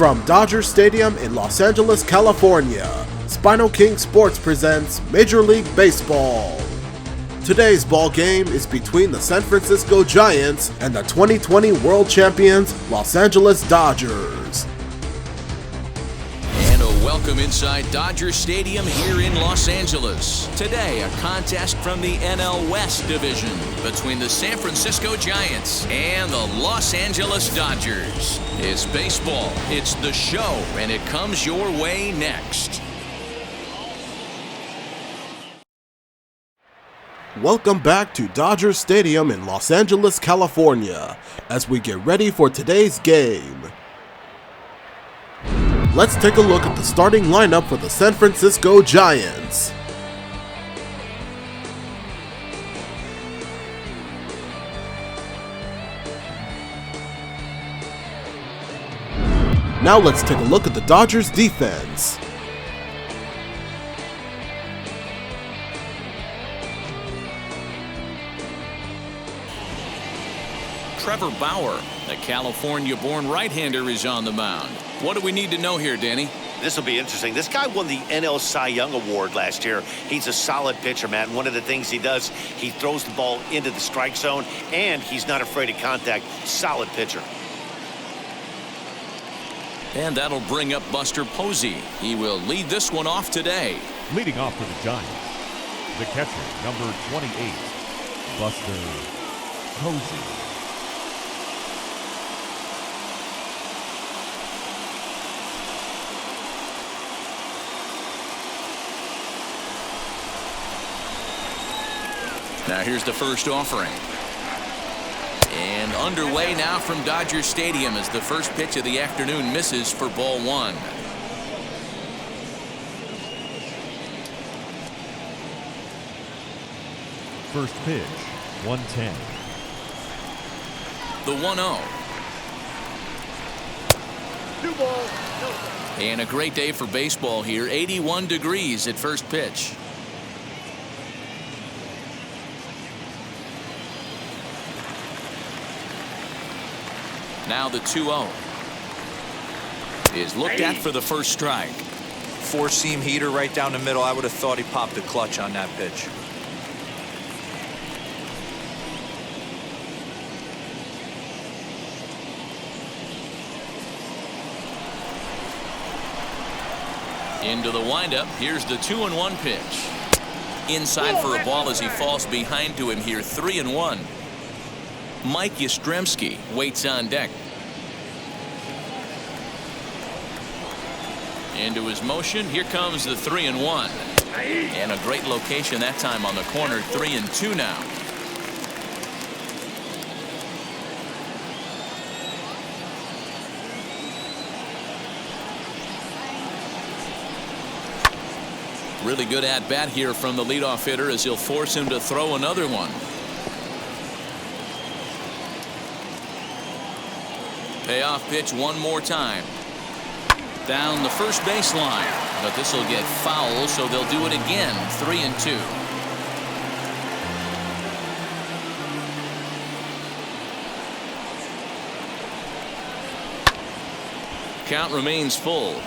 From Dodger Stadium in Los Angeles, California, SpinoKing Sports presents Major League Baseball. Today's ball game is between the San Francisco Giants and the 2020 World Champions Los Angeles Dodgers. And a welcome inside Dodger Stadium here in Los Angeles. Today, a contest from the NL West division between the San Francisco Giants and the Los Angeles Dodgers. It's baseball, it's the show, and it comes your way next. Welcome back to Dodger Stadium in Los Angeles, California, as we get ready for today's game. Let's take a look at the starting lineup for the San Francisco Giants. Now let's take a look at the Dodgers defense. Trevor Bauer, the California-born right-hander, is on the mound. What do we need to know here, Danny? This will be interesting. This guy won the NL Cy Young Award last year. He's a solid pitcher, Matt. And one of the things he does, he throws the ball into the strike zone, and he's not afraid of contact. Solid pitcher. And that'll bring up Buster Posey. He will lead this one off today. Leading off for the Giants, the catcher, number 28, Buster Posey. Now here's the first offering. And underway now from Dodger Stadium as the first pitch of the afternoon misses for ball one. First pitch, 110. The 1-0. And a great day for baseball here. 81 degrees at first pitch. Now the 2-0 is looked at for the first strike. Four-seam heater right down the middle. I would have thought he popped a clutch on that pitch. Into the windup. Here's the 2-1 pitch. Inside for a ball as he falls behind to him here. 3-1. Mike Yastremski waits on deck. Into his motion. Here comes the 3-1. And a great location that time on the corner. 3-2 now. Really good at bat here from the leadoff hitter as he'll force him to throw another one. Payoff pitch one more time. Down the first baseline. But this will get foul, so they'll do it again. 3-2. Count remains full.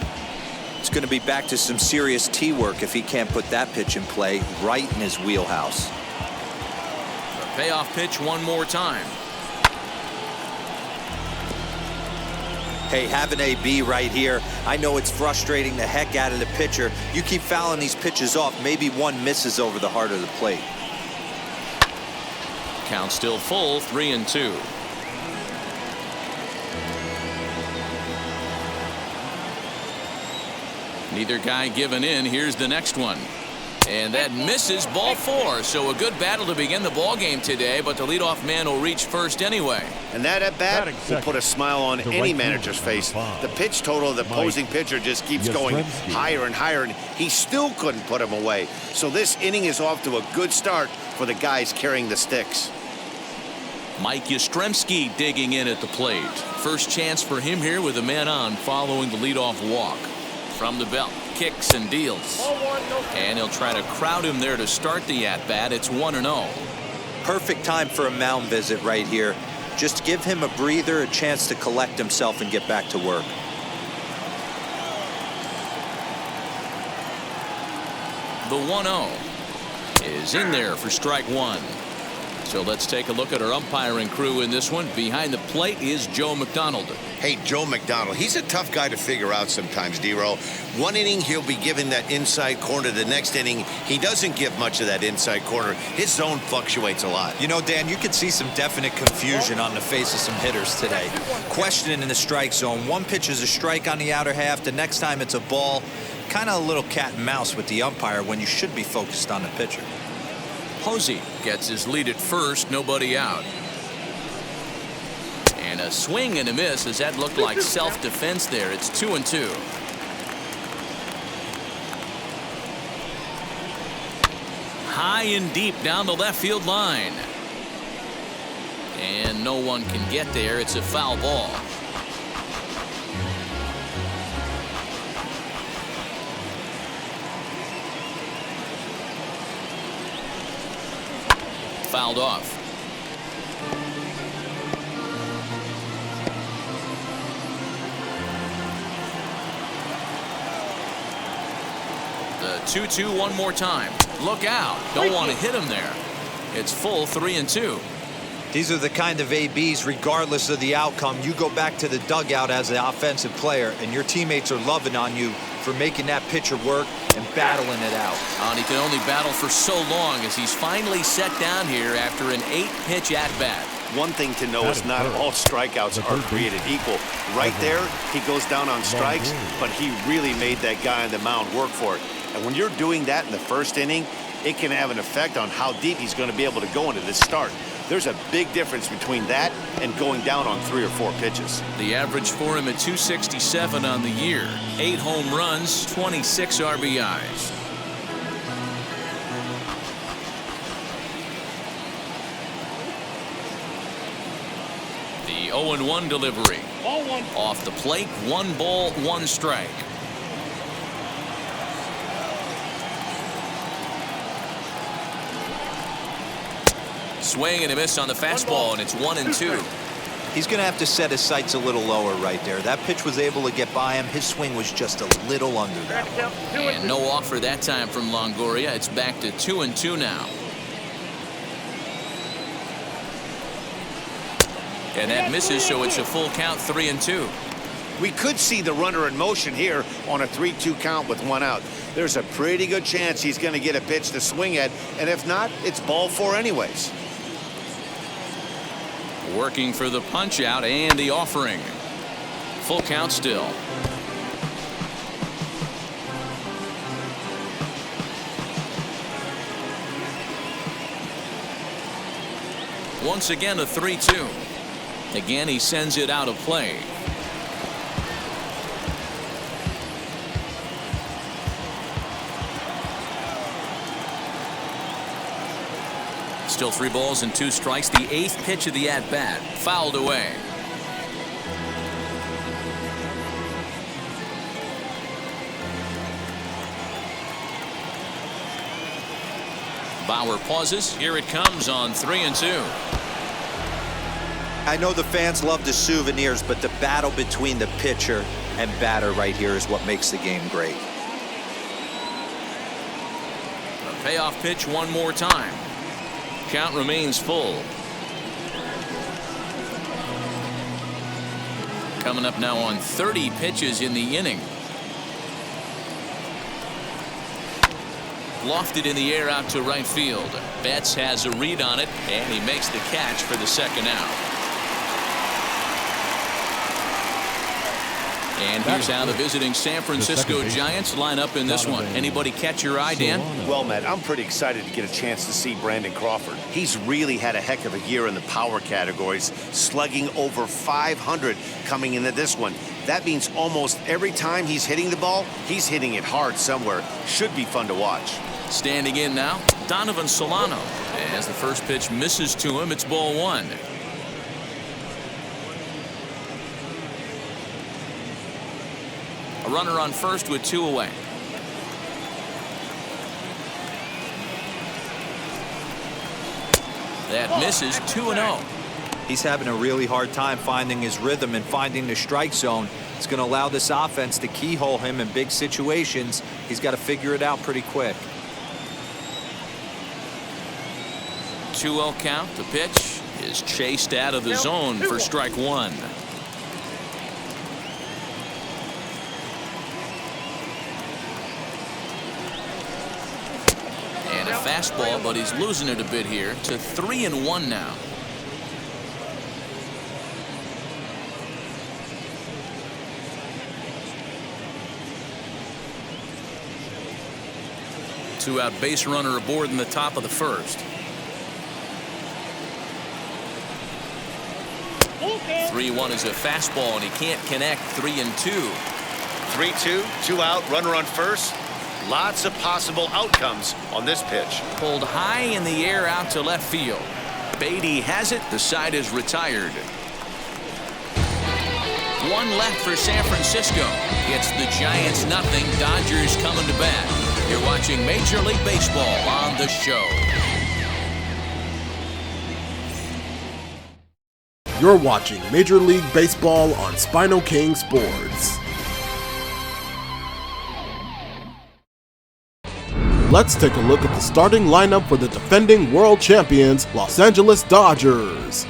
It's going to be back to some serious tee work if he can't put that pitch in play right in his wheelhouse. The payoff pitch one more time. Hey, have an AB right here. I know it's frustrating the heck out of the pitcher. You keep fouling these pitches off, maybe one misses over the heart of the plate. Count still full. 3-2. Neither guy giving in. Here's the next one. And that misses, ball four. So a good battle to begin the ball game today, but the leadoff man will reach first anyway. And that at bat will put a smile on any manager's face. The pitch total of the opposing pitcher just keeps going higher and higher, and he still couldn't put him away. So this inning is off to a good start for the guys carrying the sticks. Mike Yastremski digging in at the plate. First chance for him here with a man on following the leadoff walk. From the belt, kicks and deals. And he'll try to crowd him there to start the at-bat. It's 1-0. Perfect time for a mound visit right here. Just give him a breather, a chance to collect himself and get back to work. The 1-0 is in there for strike one. So let's take a look at our umpiring crew in this one. Behind the plate is Joe McDonald. Hey, Joe McDonald, he's a tough guy to figure out sometimes, D-Roll. One inning, he'll be giving that inside corner. The next inning, he doesn't give much of that inside corner. His zone fluctuates a lot. You know, Dan, you could see some definite confusion on the face of some hitters today. Questioning in the strike zone. One pitch is a strike on the outer half. The next time it's a ball. Kind of a little cat and mouse with the umpire when you should be focused on the pitcher. Posey gets his lead at first, nobody out. And a swing and a miss as that looked like self-defense there. It's 2-2. High and deep down the left field line. And no one can get there. It's a foul ball. Fouled off. The 2-2 one more time. Look out. Don't want to hit him there. It's full 3-2. These are the kind of ABs, regardless of the outcome, you go back to the dugout as an offensive player, and your teammates are loving on you for making that pitcher work and battling it out. And he can only battle for so long as he's finally set down here after an 8-pitch at-bat. One thing to know is not all strikeouts are created equal. Right there, he goes down on strikes, but he really made that guy on the mound work for it. And when you're doing that in the first inning, it can have an effect on how deep he's going to be able to go into this start. There's a big difference between that and going down on 3 or 4 pitches. The average for him at 267 on the year. 8 home runs, 26 RBIs. The 0-1 delivery. Off the plate, 1 ball, 1 strike. Swing and a miss on the fastball, and it's 1-2. He's going to have to set his sights a little lower right there. That pitch was able to get by him. His swing was just a little under that one. And no offer that time from Longoria. It's back to 2-2 now. And that misses, so it's a full count, 3-2. We could see the runner in motion here on a 3-2 count with 1 out. There's a pretty good chance he's going to get a pitch to swing at, and if not, it's ball 4 anyways. Working for the punch out and the offering. Full count still. Once again a 3-2. Again he sends it out of play. Still 3 balls and 2 strikes. The 8th pitch of the at-bat. Fouled away. Bauer pauses. Here it comes on 3-2. I know the fans love the souvenirs, but the battle between the pitcher and batter right here is what makes the game great. A payoff pitch one more time. Count remains full. Coming up now on 30 pitches in the inning. Lofted in the air out to right field. Betts has a read on it, and he makes the catch for the second out. And here's how the visiting San Francisco Giants line up in this one. Anybody catch your eye, Dan? Well, Matt, I'm pretty excited to get a chance to see Brandon Crawford. He's really had a heck of a year in the power categories, slugging over 500 coming into this one. That means almost every time he's hitting the ball, he's hitting it hard somewhere. Should be fun to watch. Standing in now, Donovan Solano. As the first pitch misses to him, it's ball 1. A runner on first with 2 away. That misses, 2-0. He's having a really hard time finding his rhythm and finding the strike zone. It's going to allow this offense to keyhole him in big situations. He's got to figure it out pretty quick. 2-0 count. The pitch is chased out of the zone for strike one. And a fastball, but he's losing it a bit here to 3-1 now. Two-out base runner aboard in the top of the first. 3-1 is a fastball, and he can't connect. 3-2. 3-2, 2 out, runner on first. Lots of possible outcomes on this pitch. Pulled high in the air out to left field. Beatty has it. The side is retired. One left for San Francisco. It's the Giants nothing. Dodgers coming to bat. You're watching Major League Baseball on the show. You're watching Major League Baseball on SpinoKing Sports. Let's take a look at the starting lineup for the defending world champions, Los Angeles Dodgers.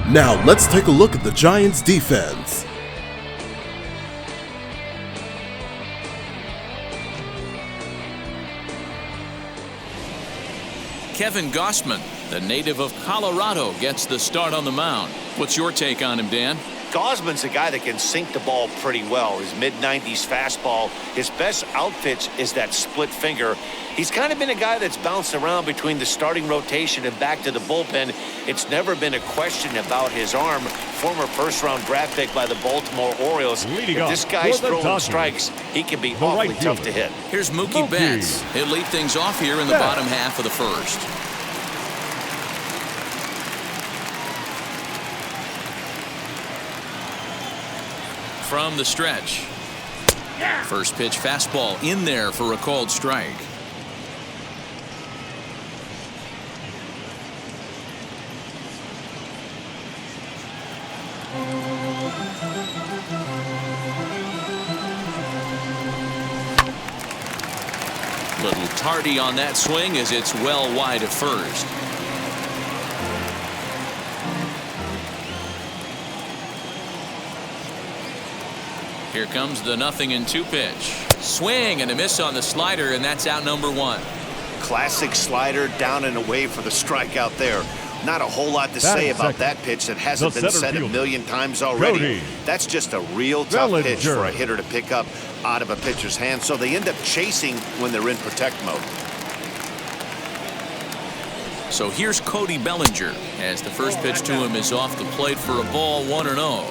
Now let's take a look at the Giants' defense. Kevin Gossman, the native of Colorado, gets the start on the mound. What's your take on him, Dan? Gossman's a guy that can sink the ball pretty well. His mid-90s fastball. His best outfit is that split finger. He's kind of been a guy that's bounced around between the starting rotation and back to the bullpen. It's never been a question about his arm. Former first-round draft pick by the Baltimore Orioles. If this guy's throwing strikes, he can be awfully tough to hit. Here's Mookie Betts. He'll lead things off here in the bottom half of the first. From the stretch. First pitch fastball in there for a called strike. Little tardy on that swing as it's well wide of first. Here comes the 0-2 pitch. Swing and a miss on the slider, and that's out number one. Classic slider down and away for the strikeout there. Not a whole lot to say about that pitch that hasn't been said a million times already. That's just a real tough pitch for a hitter to pick up out of a pitcher's hand, so they end up chasing when they're in protect mode. So here's Cody Bellinger as the first pitch to him is off the plate for a ball, 1-0.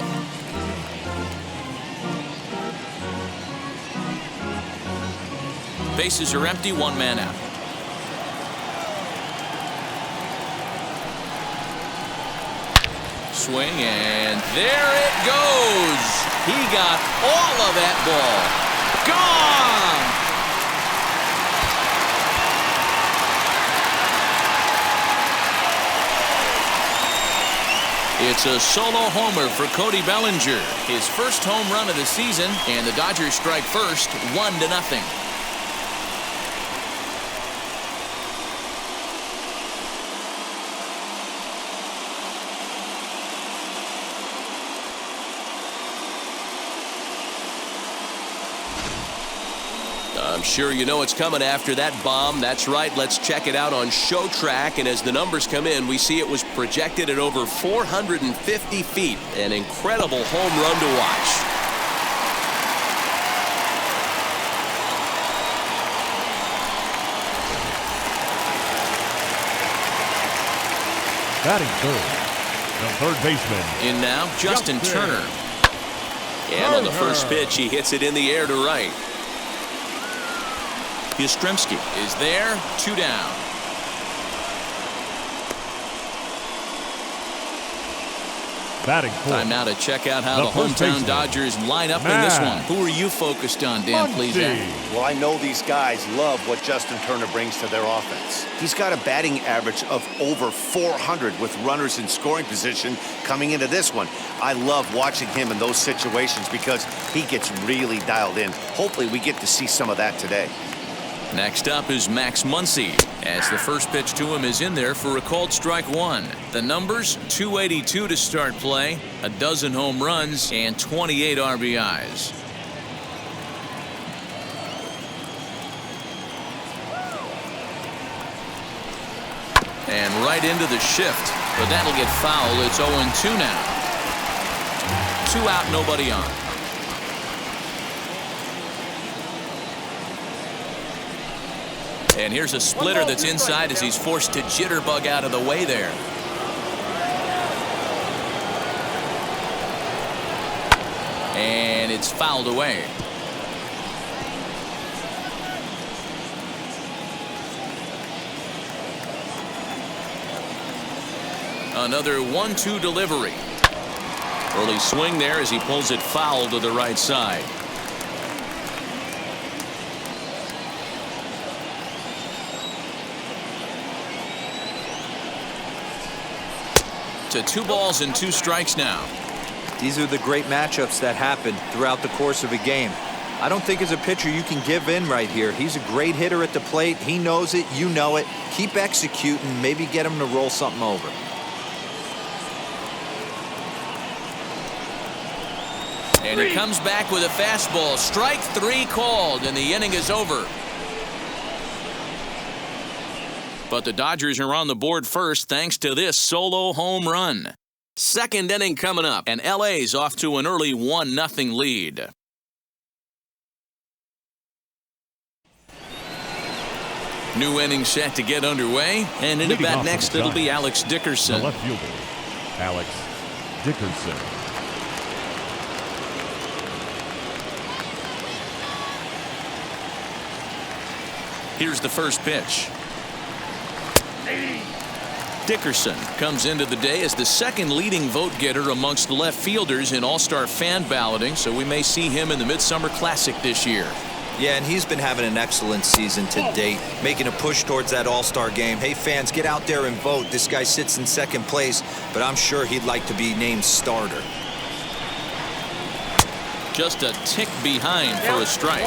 Bases are empty, one man out. Swing, and there it goes. He got all of that ball. Gone! It's a solo homer for Cody Bellinger. His first home run of the season, and the Dodgers strike first, 1-0. I'm sure you know it's coming after that bomb. That's right. Let's check it out on Show Track. And as the numbers come in, we see it was projected at over 450 feet. An incredible home run to watch. Batting third, the third baseman. In now, Justin Turner. And on the first pitch, he hits it in the air to right. Yastremski is there, 2 down. Batting fourth. Time now to check out how the first hometown baseman, Dodgers line up in this one. Who are you focused on, Dan, please? Well, I know these guys love what Justin Turner brings to their offense. He's got a batting average of over 400 with runners in scoring position coming into this one. I love watching him in those situations because he gets really dialed in. Hopefully we get to see some of that today. Next up is Max Muncie, as the first pitch to him is in there for a called strike one. The numbers, 282 to start play, a dozen home runs, and 28 RBIs. And right into the shift, but that'll get foul. It's 0-2 now. 2 out, nobody on. And here's a splitter that's inside as he's forced to jitterbug out of the way there. And it's fouled away. Another 1-2 delivery. Early swing there as he pulls it foul to the right side. To 2 balls and 2 strikes now. These are the great matchups that happen throughout the course of a game. I don't think as a pitcher you can give in right here. He's a great hitter at the plate. He knows it. You know it. Keep executing. Maybe get him to roll something over. And he comes back with a fastball. Strike 3 called, and the inning is over. But the Dodgers are on the board first thanks to this solo home run. Second inning coming up, and LA's off to an early 1-0 lead. New inning set to get underway, and in the bat next it'll be Alex Dickerson. The left fielder, Alex Dickerson. Here's the first pitch. Dickerson comes into the day as the second leading vote getter amongst left fielders in All-Star fan balloting, so we may see him in the Midsummer Classic this year. Yeah, and he's been having an excellent season to date, making a push towards that All-Star game. Hey, fans, get out there and vote. This guy sits in second place, but I'm sure he'd like to be named starter. Just a tick behind for a strike.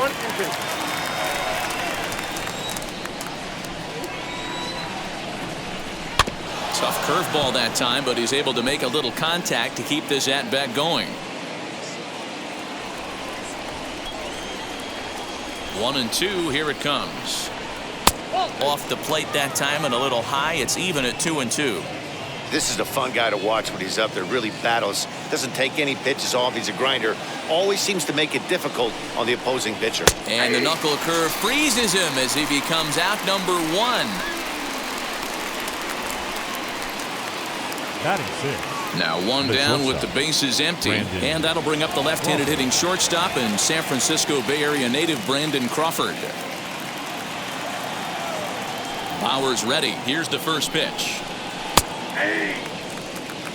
Tough curveball that time, but he's able to make a little contact to keep this at-bat going. 1-2, here it comes. Off the plate that time and a little high. It's even at 2-2. This is a fun guy to watch when he's up there. Really battles. Doesn't take any pitches off. He's a grinder. Always seems to make it difficult on the opposing pitcher. And the knuckle curve freezes him as he becomes out number 1. Batting 6. Now 1 down with the bases empty. And that'll bring up the left-handed hitting shortstop and San Francisco Bay Area native Brandon Crawford. Bauer's ready. Here's the first pitch.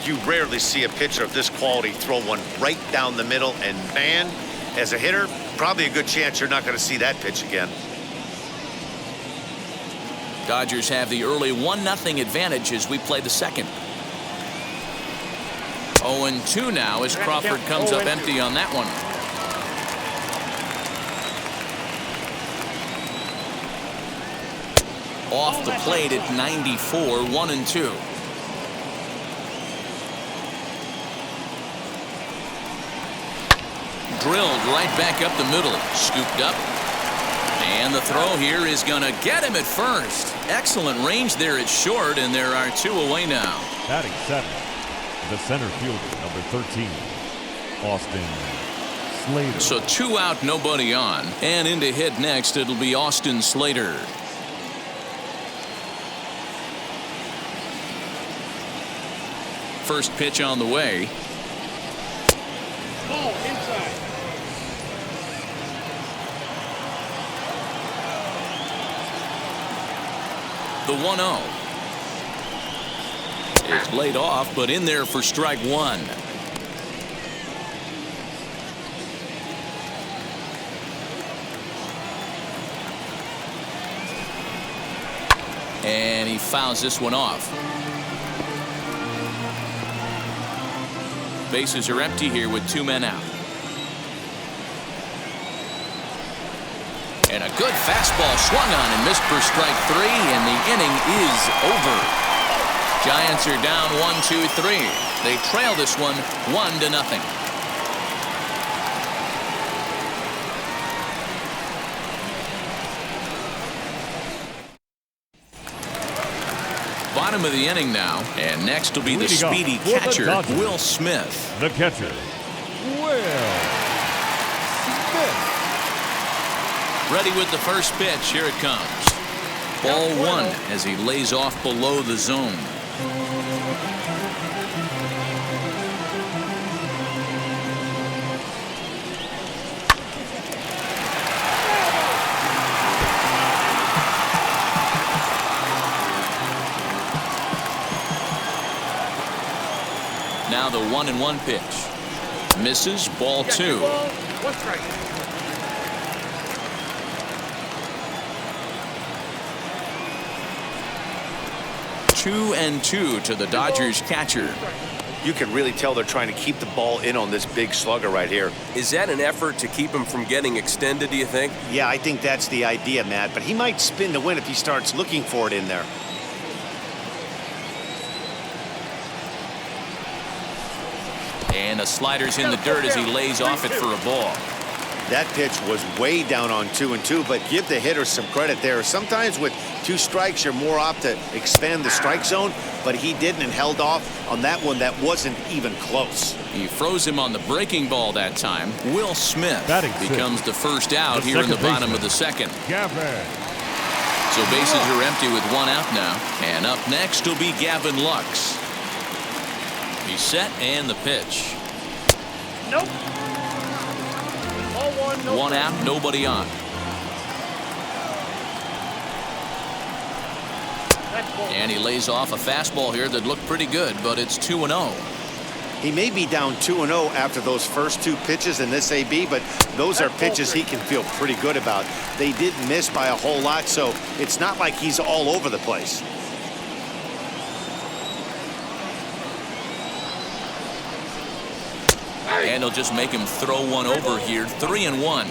You rarely see a pitcher of this quality throw one right down the middle, and man, as a hitter, probably a good chance you're not going to see that pitch again. Dodgers have the early 1-0 advantage as we play the second. 0-2 now as Crawford comes up empty on that one. Off the plate at 94, 1-2. Drilled right back up the middle, scooped up. And the throw here is going to get him at first. Excellent range there at short, and there are 2 away now. Batting 7, the center fielder, number 13, Austin Slater. So 2 out, nobody on. And in to hit next, it'll be Austin Slater. First pitch on the way. Ball inside. The 1-0. It's laid off, but in there for strike 1. And he fouls this one off. Bases are empty here with 2 men out. And a good fastball swung on and missed for strike 3, and the inning is over. Giants are down 1-2-3. They trail this one 1-0. Bottom of the inning now, and next will be the speedy catcher, Will Smith. The catcher, Will Smith. Ready with the first pitch. Here it comes. Ball 1 as he lays off below the zone. Now the 1-1 pitch. Misses. Ball 2. 2-2 to the Dodgers catcher. You can really tell they're trying to keep the ball in on this big slugger right here. Is that an effort to keep him from getting extended, do you think? Yeah, I think that's the idea, Matt. But he might spin to win if he starts looking for it in there. And a slider's in the dirt as he lays off it for a ball. That pitch was way down on 2-2, but give the hitter some credit there. Sometimes with 2 strikes, you're more apt to expand the strike zone, but he didn't and held off on that one that wasn't even close. He froze him on the breaking ball that time. Will Smith becomes the first out here in the bottom of the second. Gavin. So bases are empty with 1 out now. And up next will be Gavin Lux. He's set and the pitch. Nope. 1 out, nobody on. And he lays off a fastball here that looked pretty good, but it's 2-0. He may be down 2-0 after those first 2 pitches in this AB, but those are pitches he can feel pretty good about. They did miss by a whole lot, so it's not like he's all over the place. And he'll just make him throw one over here. 3-1.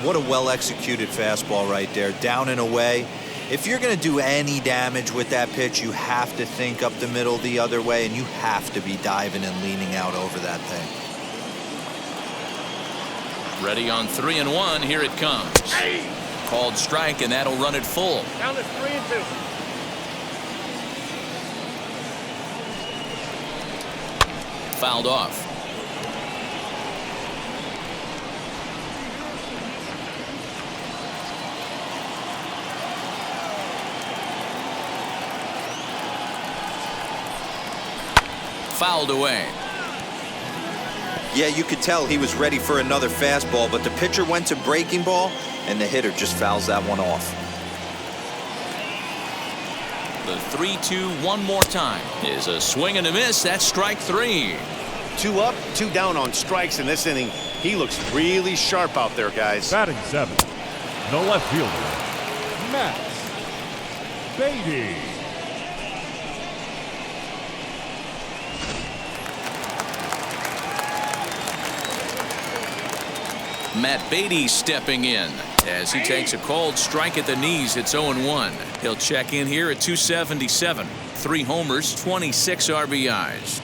What a well-executed fastball right there. Down and away. If you're going to do any damage with that pitch, you have to think up the middle the other way, and you have to be diving and leaning out over that thing. Ready on 3-1. Here it comes. Called strike, and that'll run it full. Down to 3-2. Fouled off. Fouled away. Yeah, you could tell he was ready for another fastball, but the pitcher went to breaking ball, and the hitter just fouls that one off. The 3-2 one more time is a swing and a miss. That's strike 3. 2 up, 2 down on strikes in this inning. He looks really sharp out there, guys. Batting 7, the left fielder, Matt Beatty. Matt Beatty stepping in as he takes a called strike at the knees. It's 0-1. He'll check in here at 277. 3 homers, 26 RBIs.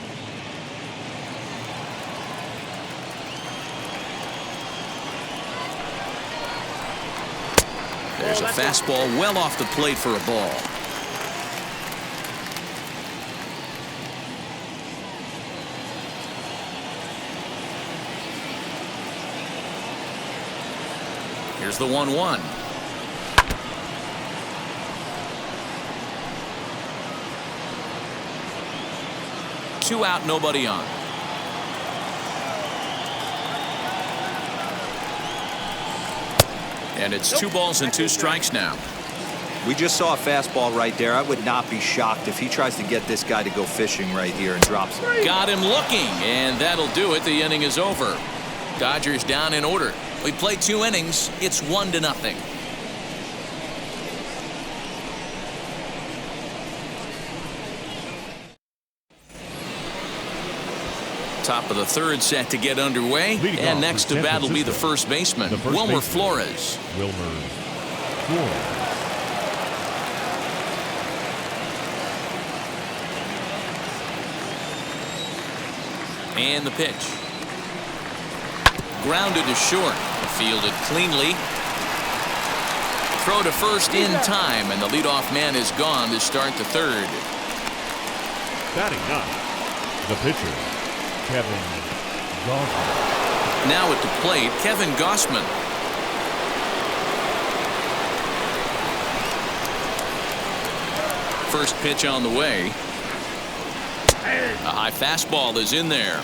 There's a fastball well off the plate for a ball. Here's the 1-1. Two out, nobody on. And it's 2 balls and 2 strikes now. We just saw a fastball right there. I would not be shocked if he tries to get this guy to go fishing right here and drops him. Got him looking, and that'll do it. The inning is over. Dodgers down in order. We played 2 innings. It's 1-0. Top of the third set to get underway. And next to bat will be the first baseman, Wilmer Flores. Wilmer Flores. And the pitch. Grounded to short. Fielded cleanly. Throw to first in time, and the leadoff man is gone to start the third. Batting ninth, the pitcher, Kevin Gossman. Now at the plate, Kevin Gossman. First pitch on the way. A high fastball is in there.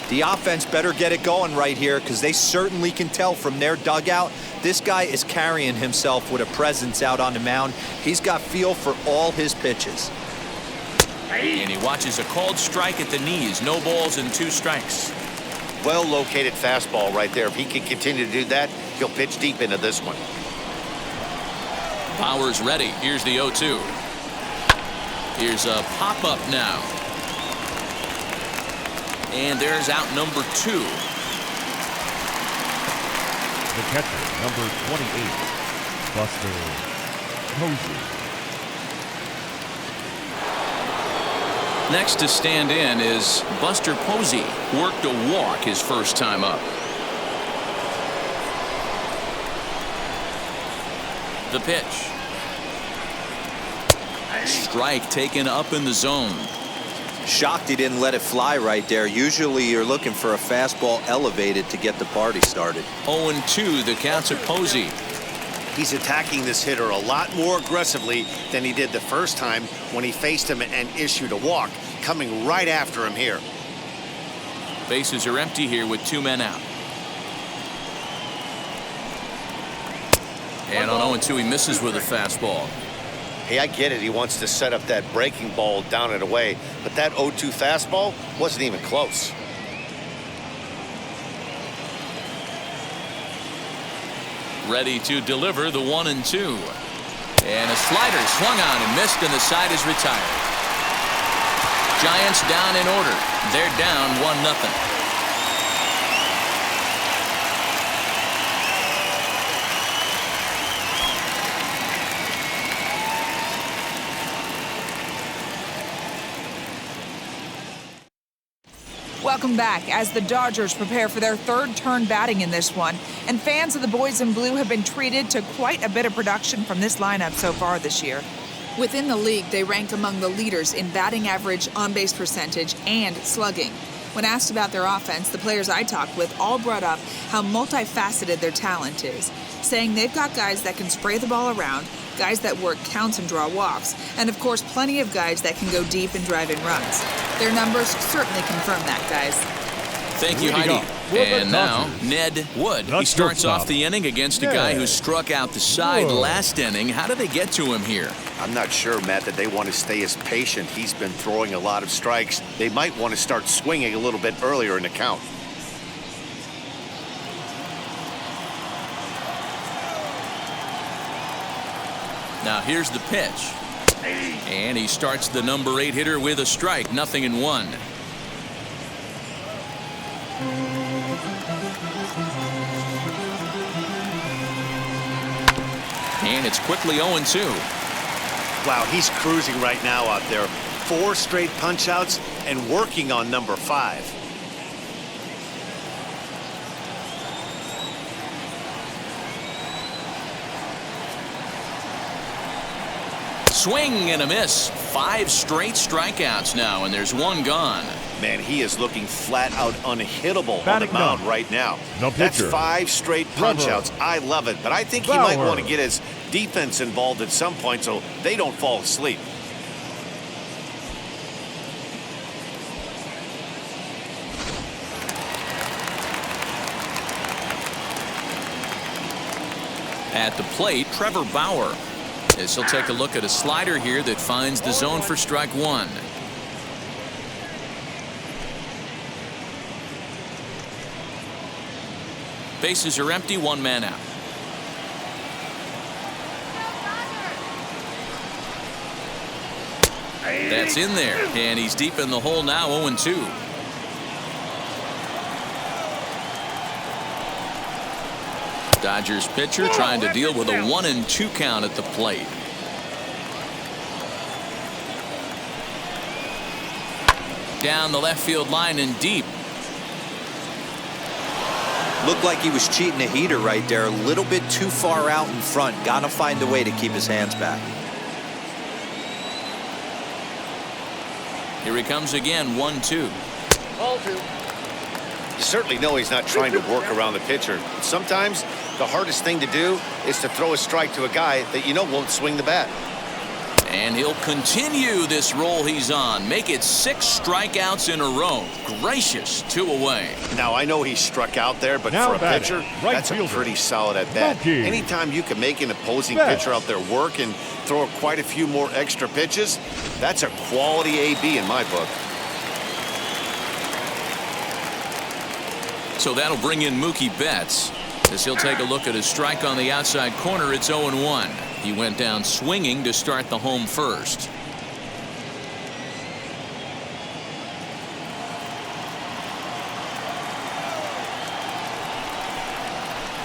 The offense better get it going right here, because they certainly can tell from their dugout this guy is carrying himself with a presence out on the mound. He's got feel for all his pitches. And he watches a called strike at the knees. No balls and 2 strikes. Well located fastball right there. If he can continue to do that, he'll pitch deep into this one. Bauer's ready. Here's the 0-2. Here's a pop-up now. And there's out number 2. The catcher, number 28, Buster Posey. Next to stand in is Buster Posey. Worked a walk his first time up. The pitch. Strike taken up in the zone. Shocked he didn't let it fly right there. Usually you're looking for a fastball elevated to get the party started. 0-2 the count to Posey. He's attacking this hitter a lot more aggressively than he did the first time when he faced him and issued a walk, coming right after him here. Bases are empty here with 2 men out. And on 0-2 he misses with a fastball. Hey, I get it. He wants to set up that breaking ball down and away, but that 0-2 fastball wasn't even close. Ready to deliver the 1-2. And a slider swung on and missed, and the side is retired. Giants down in order. They're down 1-0. Welcome back as the Dodgers prepare for their third turn batting in this one. And fans of the boys in blue have been treated to quite a bit of production from this lineup so far this year. Within the league, they rank among the leaders in batting average, on-base percentage, and slugging. When asked about their offense, the players I talked with all brought up how multifaceted their talent is, saying they've got guys that can spray the ball around, guys that work counts and draw walks, and of course plenty of guys that can go deep and drive in runs. Their numbers certainly confirm that, guys. Thank you, Heidi. And now, Ned Wood. He starts off the inning against a guy who struck out the side last inning. How do they get to him here? I'm not sure, Matt, that they want to stay as patient. He's been throwing a lot of strikes. They might want to start swinging a little bit earlier in the count. Now here's the pitch. And he starts the number 8 hitter with a strike, 0-1. And it's quickly 0-2. Wow, he's cruising right now out there. 4 straight punch-outs and working on number 5. Swing and a miss. 5 straight strikeouts now, and there's 1 gone. Man, he is looking flat out unhittable on the mound right now. That's 5 straight punch-outs. I love it, but I think he might want to get his defense involved at some point so they don't fall asleep. At the plate, Trevor Bauer. As he'll take a look at a slider here that finds the zone for strike 1. Bases are empty, 1 man out. That's in there, and he's deep in the hole now, 0-2. Dodgers pitcher trying to deal with a 1-2 count at the plate. Down the left field line and deep. Looked like he was cheating a heater right there. A little bit too far out in front. Gotta find a way to keep his hands back. Here he comes again, 1-2. Ball 2. You certainly know he's not trying to work around the pitcher. Sometimes the hardest thing to do is to throw a strike to a guy that you know won't swing the bat. And he'll continue this roll he's on. Make it 6 strikeouts in a row. Gracious, 2 away. Now, I know he struck out there, but Now for a batting, pitcher, right that's fielder, a pretty solid at bat. MLB. Anytime you can make an opposing Best. pitcher out there work and throw quite a few more extra pitches, that's a quality AB in my book. So that'll bring in Mookie Betts. As he'll take a look at his strike on the outside corner, it's 0-1. He went down swinging to start the home first.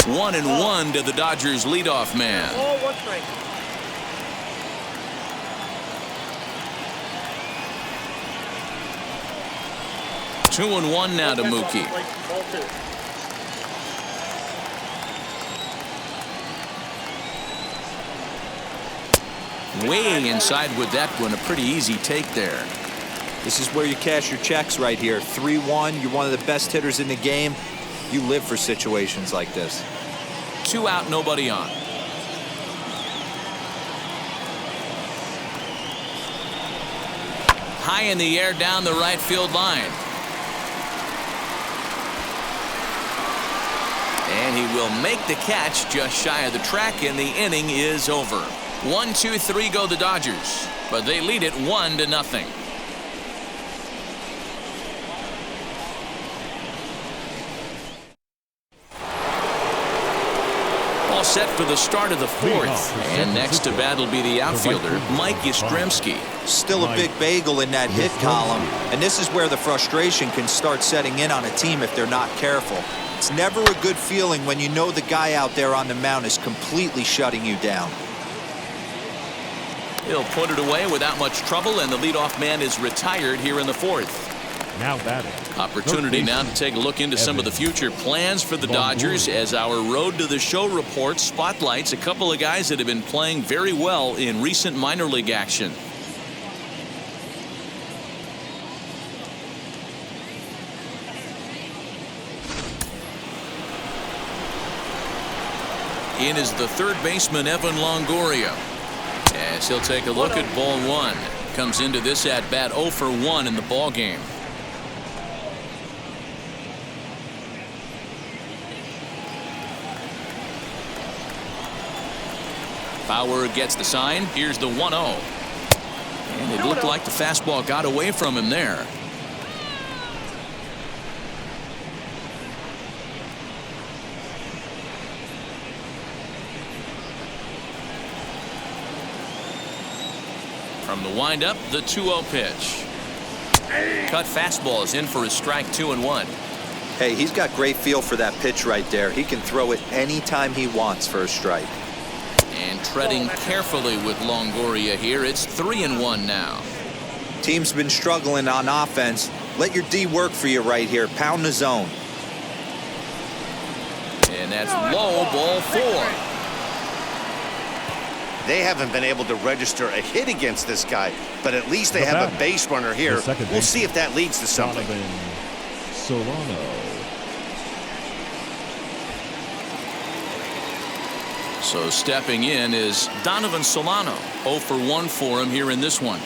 One and one to the Dodgers leadoff man. Ball 1 strike. Two and one now to Mookie. Ball 2. Way inside with that one. A pretty easy take there. This is where you cash your checks right here. 3-1. You're one of the best hitters in the game. You live for situations like this. 2 out, nobody on. High in the air down the right field line. And he will make the catch just shy of the track, and the inning is over. 1, 2, 3 go the Dodgers, but they lead it 1-0. All set for the start of the 4th, and next to bat will be the outfielder, Mike Yastremski. Still a big bagel in that hit column, and this is where the frustration can start setting in on a team if they're not careful. It's never a good feeling when you know the guy out there on the mound is completely shutting you down. He'll put it away without much trouble, and the leadoff man is retired here in the 4th. Now batting. Opportunity now to take a look into some of the future plans for the Dodgers as our Road to the Show report spotlights a couple of guys that have been playing very well in recent minor league action. In is the third baseman, Evan Longoria. As he'll take a look at ball 1. Comes into this at bat 0 for 1 in the ball game. Bauer gets the sign. Here's the 1-0. And it looked like the fastball got away from him there. From the windup, the 2-0 pitch. Cut fastball is in for a strike, 2-1. Hey, he's got great feel for that pitch right there. He can throw it anytime he wants for a strike. And treading carefully with Longoria here. It's 3-1 now. Team's been struggling on offense. Let your D work for you right here. Pound the zone. And that's low, ball 4. They haven't been able to register a hit against this guy, but at least they have a base runner here. We'll see if that leads to something. Donovan Solano. So stepping in is Donovan Solano. 0 for 1 for him here in this one.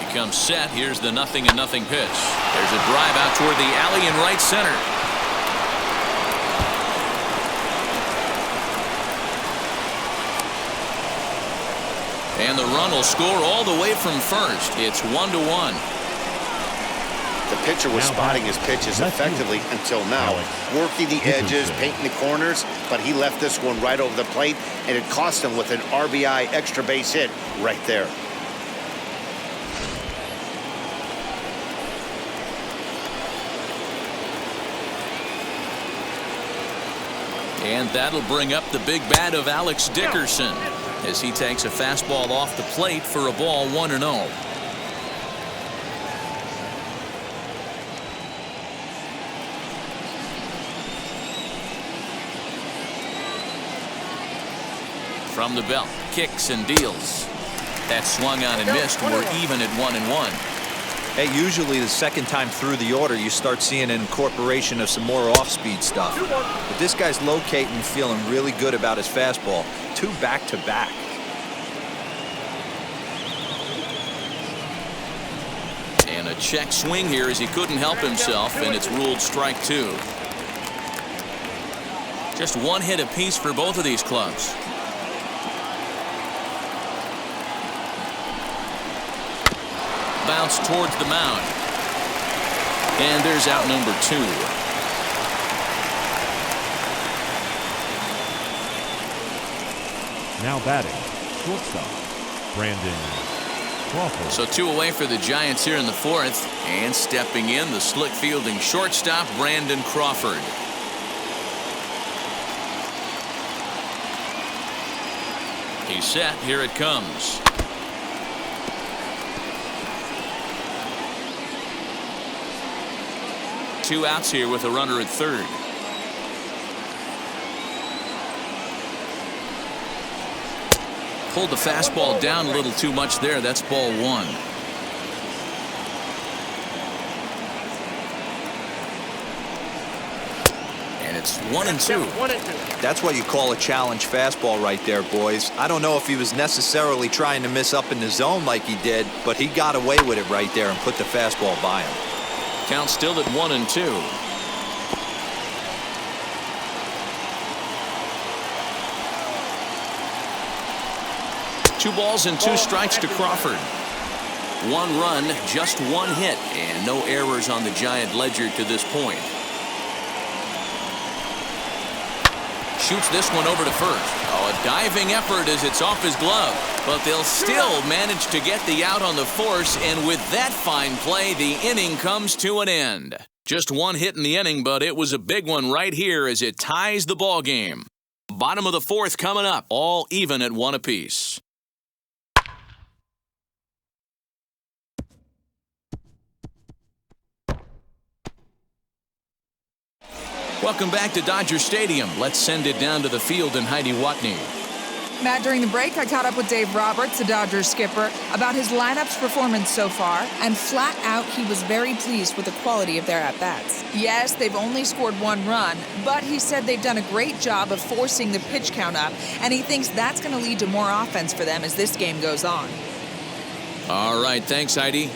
He comes set. Here's the 0-0 pitch. There's a drive out toward the alley in right center. And the run will score all the way from first. It's 1-1. The pitcher was spotting his pitches effectively until now, working the edges, painting the corners, but he left this one right over the plate, and it cost him with an RBI extra base hit right there. And that'll bring up the big bat of Alex Dickerson as he takes a fastball off the plate for a ball 1-0. From the belt, kicks and deals. That swung on and missed. We're even at 1-1. Hey, usually the second time through the order, you start seeing an incorporation of some more off-speed stuff. But this guy's locating, feeling really good about his fastball. 2 back-to-back. And a check swing here as he couldn't help himself, and it's ruled strike 2. Just 1 hit apiece for both of these clubs. Bounce towards the mound. And there's out number 2. Now batting, shortstop, Brandon Crawford. So 2 away for the Giants here in the 4th. And stepping in, the slick fielding shortstop, Brandon Crawford. He's set. Here it comes. Two outs here with a runner at third. Pulled the fastball down a little too much there. That's ball 1. And it's 1-2. That's what you call a challenge fastball right there, boys. I don't know if he was necessarily trying to miss up in the zone like he did, but he got away with it right there and put the fastball by him. Count still at 1-2. Two balls and 2 strikes to Crawford. 1 run, just 1 hit, and no errors on the Giant ledger to this point. Shoots this one over to first. Oh, a diving effort as it's off his glove. But they'll still manage to get the out on the force, and with that fine play, the inning comes to an end. Just 1 hit in the inning, but it was a big one right here as it ties the ball game. Bottom of the 4th coming up, all even at 1 apiece. Welcome back to Dodger Stadium. Let's send it down to the field and Heidi Watney. Matt, during the break, I caught up with Dave Roberts, the Dodgers skipper, about his lineup's performance so far, and flat out, he was very pleased with the quality of their at-bats. Yes, they've only scored 1 run, but he said they've done a great job of forcing the pitch count up, and he thinks that's going to lead to more offense for them as this game goes on. All right, thanks, Heidi.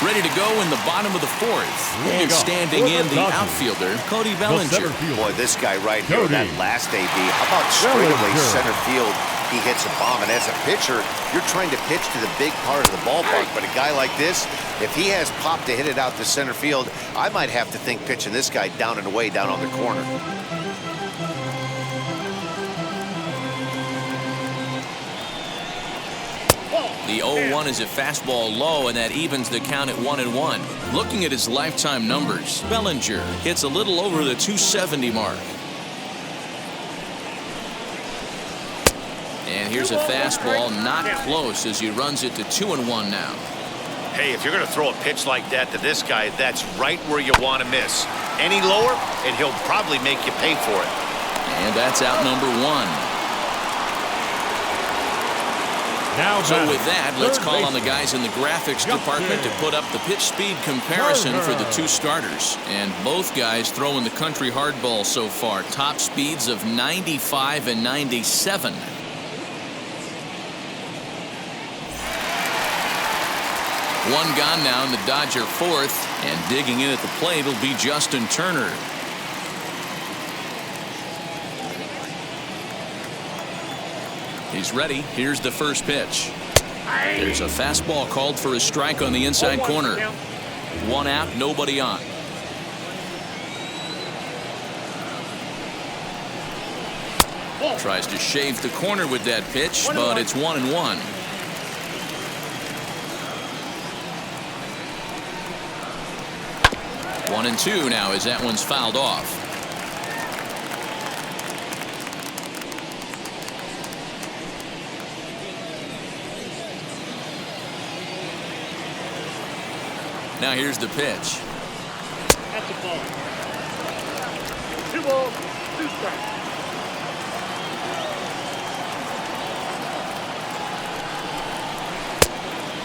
Ready to go in the bottom of the 4th. And standing in the outfielder, Cody Bellinger. Boy, this guy right here, that last AB, how about straightaway center field? He hits a bomb, and as a pitcher, you're trying to pitch to the big part of the ballpark, but a guy like this, if he has pop to hit it out to center field, I might have to think pitching this guy down and away down on the corner. The 0-1 is a fastball low, and that evens the count at 1-1. Looking at his lifetime numbers, Bellinger hits a little over the 270 mark. And here's a fastball, not close, as he runs it to 2-1 now. Hey, if you're going to throw a pitch like that to this guy, that's right where you want to miss. Any lower, and he'll probably make you pay for it. And that's out number 1. So with that, let's call on the guys in the graphics department to put up the pitch speed comparison for the 2 starters. And both guys throwing the country hardball so far. Top speeds of 95 and 97. One gone now in the Dodger 4th. And digging in at the plate will be Justin Turner. He's ready. Here's the first pitch. There's a fastball called for a strike on the inside corner. 1 out, nobody on. Tries to shave the corner with that pitch, but it's 1-1. 1-2 now as that one's fouled off. Now here's the pitch. That's a ball. 2 balls, 2 strikes.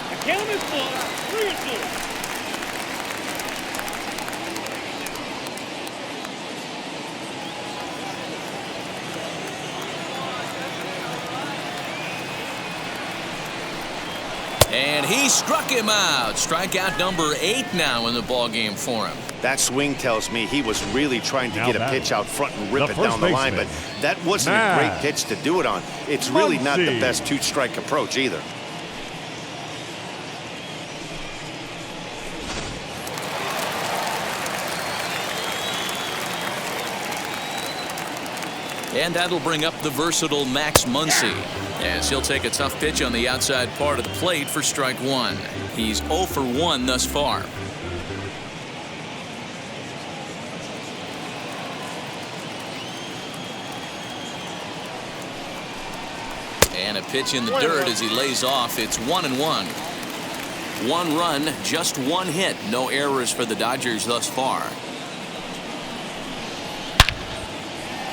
The count is full. 3-2. And he struck him out. Strikeout number 8 now in the ball game for him. That swing tells me he was really trying to get a pitch out front and rip it down the line, but that wasn't a great pitch to do it on. It's really not the best 2-strike approach either. And that'll bring up the versatile Max Muncie, as he'll take a tough pitch on the outside part of the plate for strike 1. He's 0 for 1 thus far. And a pitch in the dirt as he lays off. It's 1-1. 1 run, just 1 hit. No errors for the Dodgers thus far.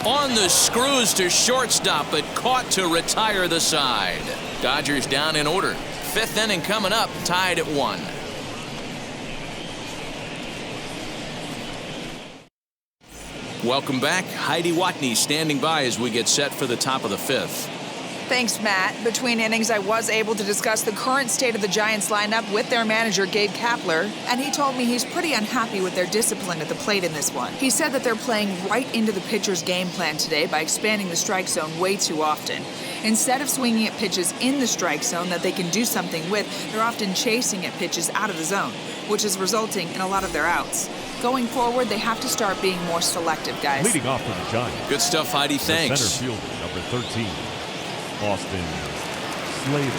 On the screws to shortstop, but caught to retire the side. Dodgers down in order. 5th inning coming up, tied at 1. Welcome back. Heidi Watney standing by as we get set for the top of the 5th. Thanks, Matt. Between innings, I was able to discuss the current state of the Giants lineup with their manager, Gabe Kapler, and he told me he's pretty unhappy with their discipline at the plate in this one. He said that they're playing right into the pitcher's game plan today by expanding the strike zone way too often. Instead of swinging at pitches in the strike zone that they can do something with, they're often chasing at pitches out of the zone, which is resulting in a lot of their outs. Going forward, they have to start being more selective, guys. Leading off for the Giants. Good stuff, Heidi. Thanks. The center fielder, number 13. Austin Slater.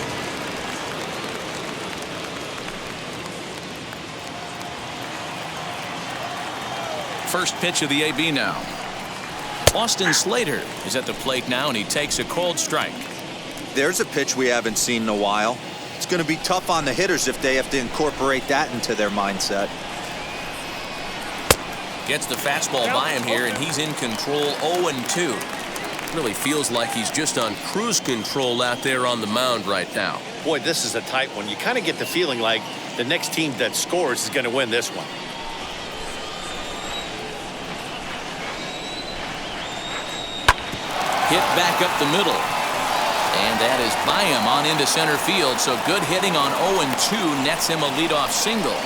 First pitch of the AB now. Austin Slater is at the plate now, and he takes a cold strike. There's a pitch we haven't seen in a while. It's going to be tough on the hitters if they have to incorporate that into their mindset. Gets the fastball by him here, and he's in control. 0-2. Really feels like he's just on cruise control out there on the mound right now. Boy, this is a tight one. You kind of get the feeling like the next team that scores is going to win this one. Hit back up the middle. And that is by him on into center field. So good hitting on 0-2 nets him a leadoff single.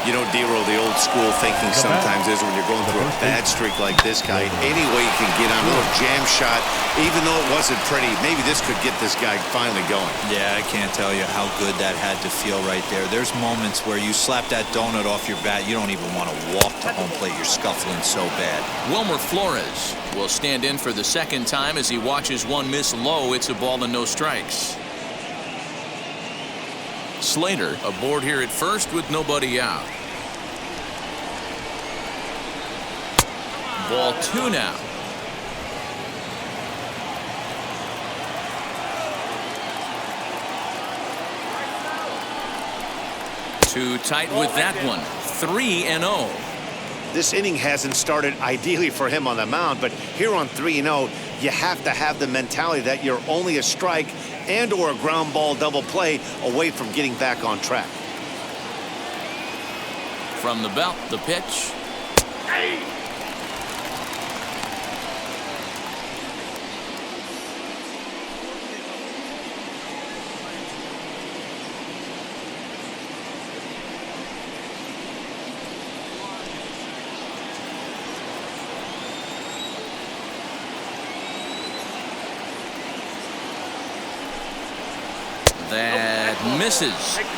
You know, Dero, the old school thinking sometimes is when you're going through a bad streak like this guy, any way you can get on a little jam shot, even though it wasn't pretty, maybe this could get this guy finally going. Yeah, I can't tell you how good that had to feel right there. There's moments where you slap that donut off your bat, you don't even want to walk to home plate. You're scuffling so bad. Wilmer Flores will stand in for the second time as he watches one miss low. It's a ball and no strikes. Slater aboard here at first with nobody out. Ball 2 now. Too tight with that one. 3-0. This inning hasn't started ideally for him on the mound, but here on 3-0, you have to have the mentality that you're only a strike and or a ground ball double play away from getting back on track. From the belt, the pitch. That misses.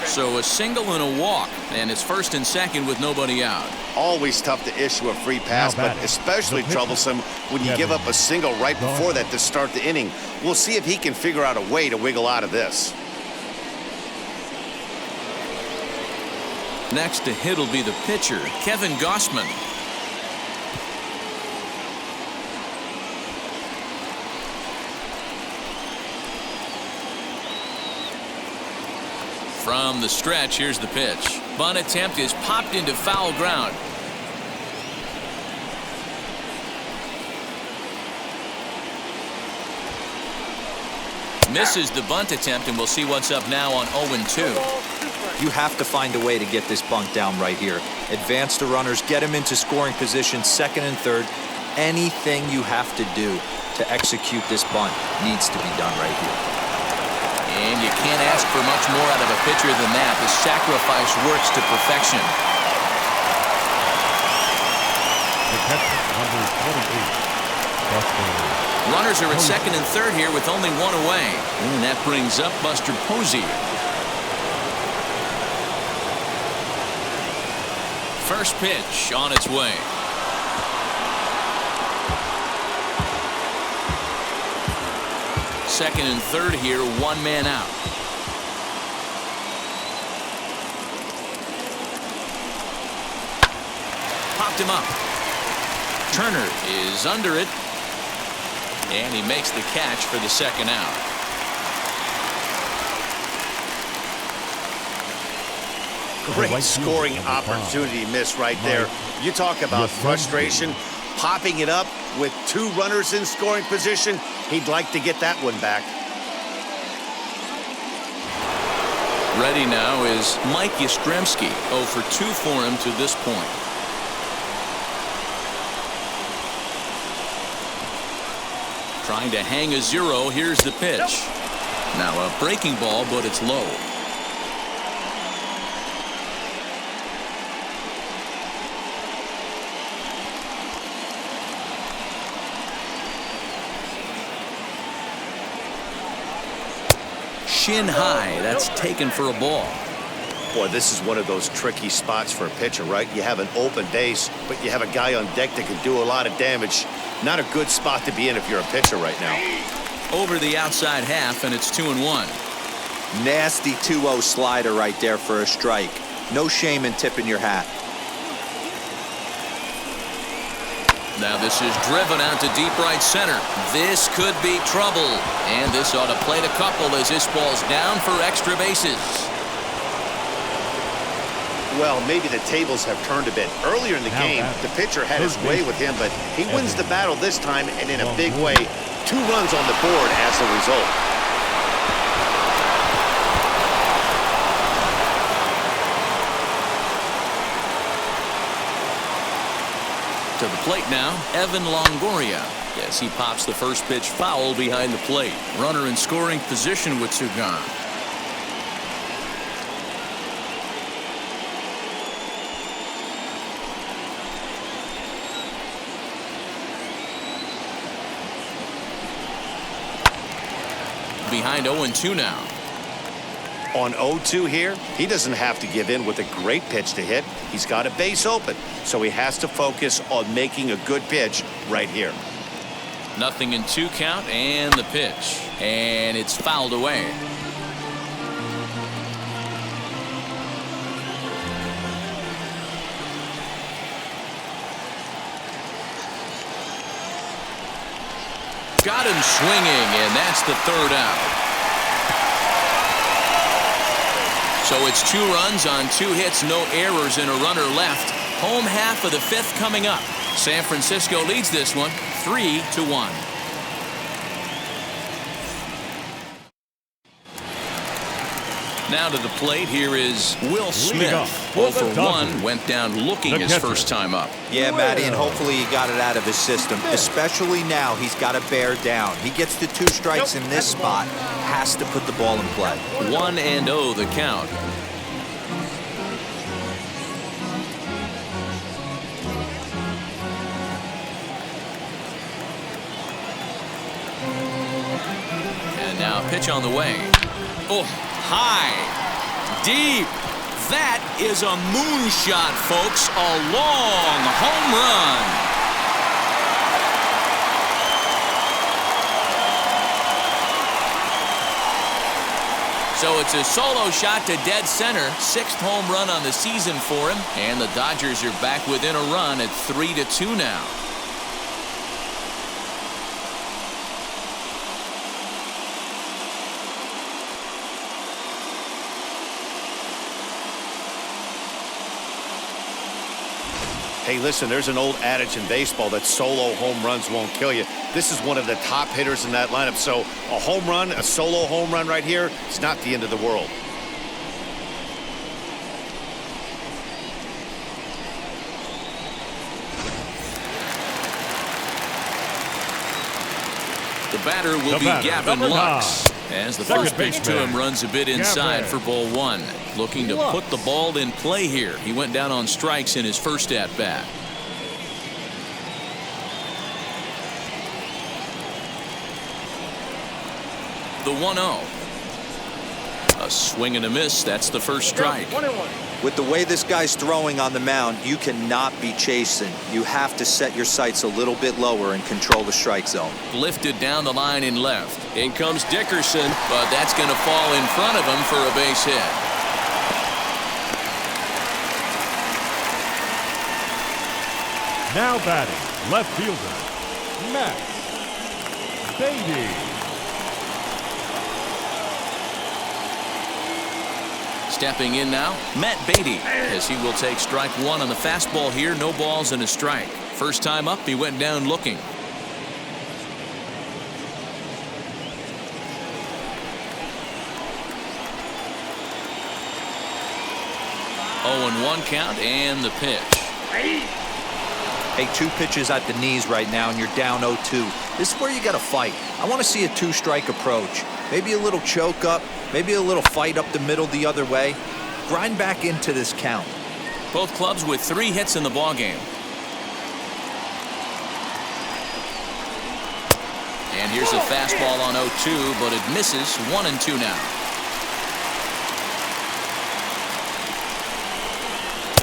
So a single and a walk, and it's first and second with nobody out. Always tough to issue a free pass, but especially troublesome when you give up a single right before that to start the inning. We'll see if he can figure out a way to wiggle out of this. Next to hit will be the pitcher, Kevin Gossman. From the stretch, here's the pitch. Bunt attempt is popped into foul ground. Misses the bunt attempt, and we'll see what's up now on 0-2. You have to find a way to get this bunt down right here. Advance the runners, get them into scoring position, second and third. Anything you have to do to execute this bunt needs to be done right here. And you can't ask for much more out of a pitcher than that. The sacrifice works to perfection. The catcher, number 28, Buster. Runners are at second and third here with only one away. And that brings up Buster Posey. First pitch on its way. Second and third here, one man out. Popped him up. Turner is under it. And he makes the catch for the second out. Great scoring opportunity missed right there. You talk about frustration. Popping it up with two runners in scoring position. He'd like to get that one back. Ready now is Mike Yastremski. 0 for 2 for him to this point. Trying to hang a 0. Here's the pitch. Now a breaking ball, but it's low. Shin high. That's taken for a ball. Boy, this is one of those tricky spots for a pitcher, right? You have an open base, but you have a guy on deck that can do a lot of damage. Not a good spot to be in if you're a pitcher right now. Over the outside half, and it's 2-1. Nasty 2-0 slider right there for a strike. No shame in tipping your hat. Now this is driven out to deep right center. This could be trouble. And this ought to plate a couple as this ball's down for extra bases. Well, maybe the tables have turned a bit. Earlier in the game, the pitcher had his way with him, but he wins the battle this time, and in a big way. 2 runs on the board as a result. To the plate now, Evan Longoria. Yes, he pops the first pitch foul behind the plate. Runner in scoring position with 2 gone. Behind 0-2 now. On 0-2 here, he doesn't have to give in with a great pitch to hit. He's got a base open, so he has to focus on making a good pitch right here. 0-2 count and the pitch. And it's fouled away. Got him swinging, and that's the 3rd out. So it's 2 runs on 2 hits, no errors, and a runner left. Home half of the 5th coming up. San Francisco leads this one 3-1. Now to the plate, here is Will Smith. 0 for 1, went down looking his first time up. Yeah, Matty, and hopefully he got it out of his system. Especially now, he's got to bear down. He gets to 2 strikes in this spot, has to put the ball in play. 1-0 the count. And now pitch on the way. Oh, high, deep. That is a moonshot, folks. A long home run. So it's a solo shot to dead center. 6th home run on the season for him. And the Dodgers are back within a run at 3-2 now. Hey, listen, there's an old adage in baseball that solo home runs won't kill you. This is one of the top hitters in that lineup. So a home run, a solo home run right here, it's not the end of the world. The batter will be Gavin Lux. As the first pitch to him runs a bit inside for ball 1. Looking to put the ball in play here. He went down on strikes in his first at-bat. The 1-0. A swing and a miss. That's the first strike. With the way this guy's throwing on the mound, you cannot be chasing. You have to set your sights a little bit lower and control the strike zone. Lifted down the line in left. In comes Dickerson, but that's going to fall in front of him for a base hit. Now batting, left fielder, Matt Beatty. Stepping in now, Matt Beatty, as he will take strike 1 on the fastball here. No balls and a strike. First time up, he went down looking. 0-1 count and the pitch. Hey, 2 pitches at the knees right now, and you're down 0-2. This is where you got to fight. I want to see a 2-strike approach. Maybe a little choke up, maybe a little fight up the middle the other way. Grind back into this count. Both clubs with 3 hits in the ballgame. And here's a fastball on 0-2, but it misses. 1-2 now.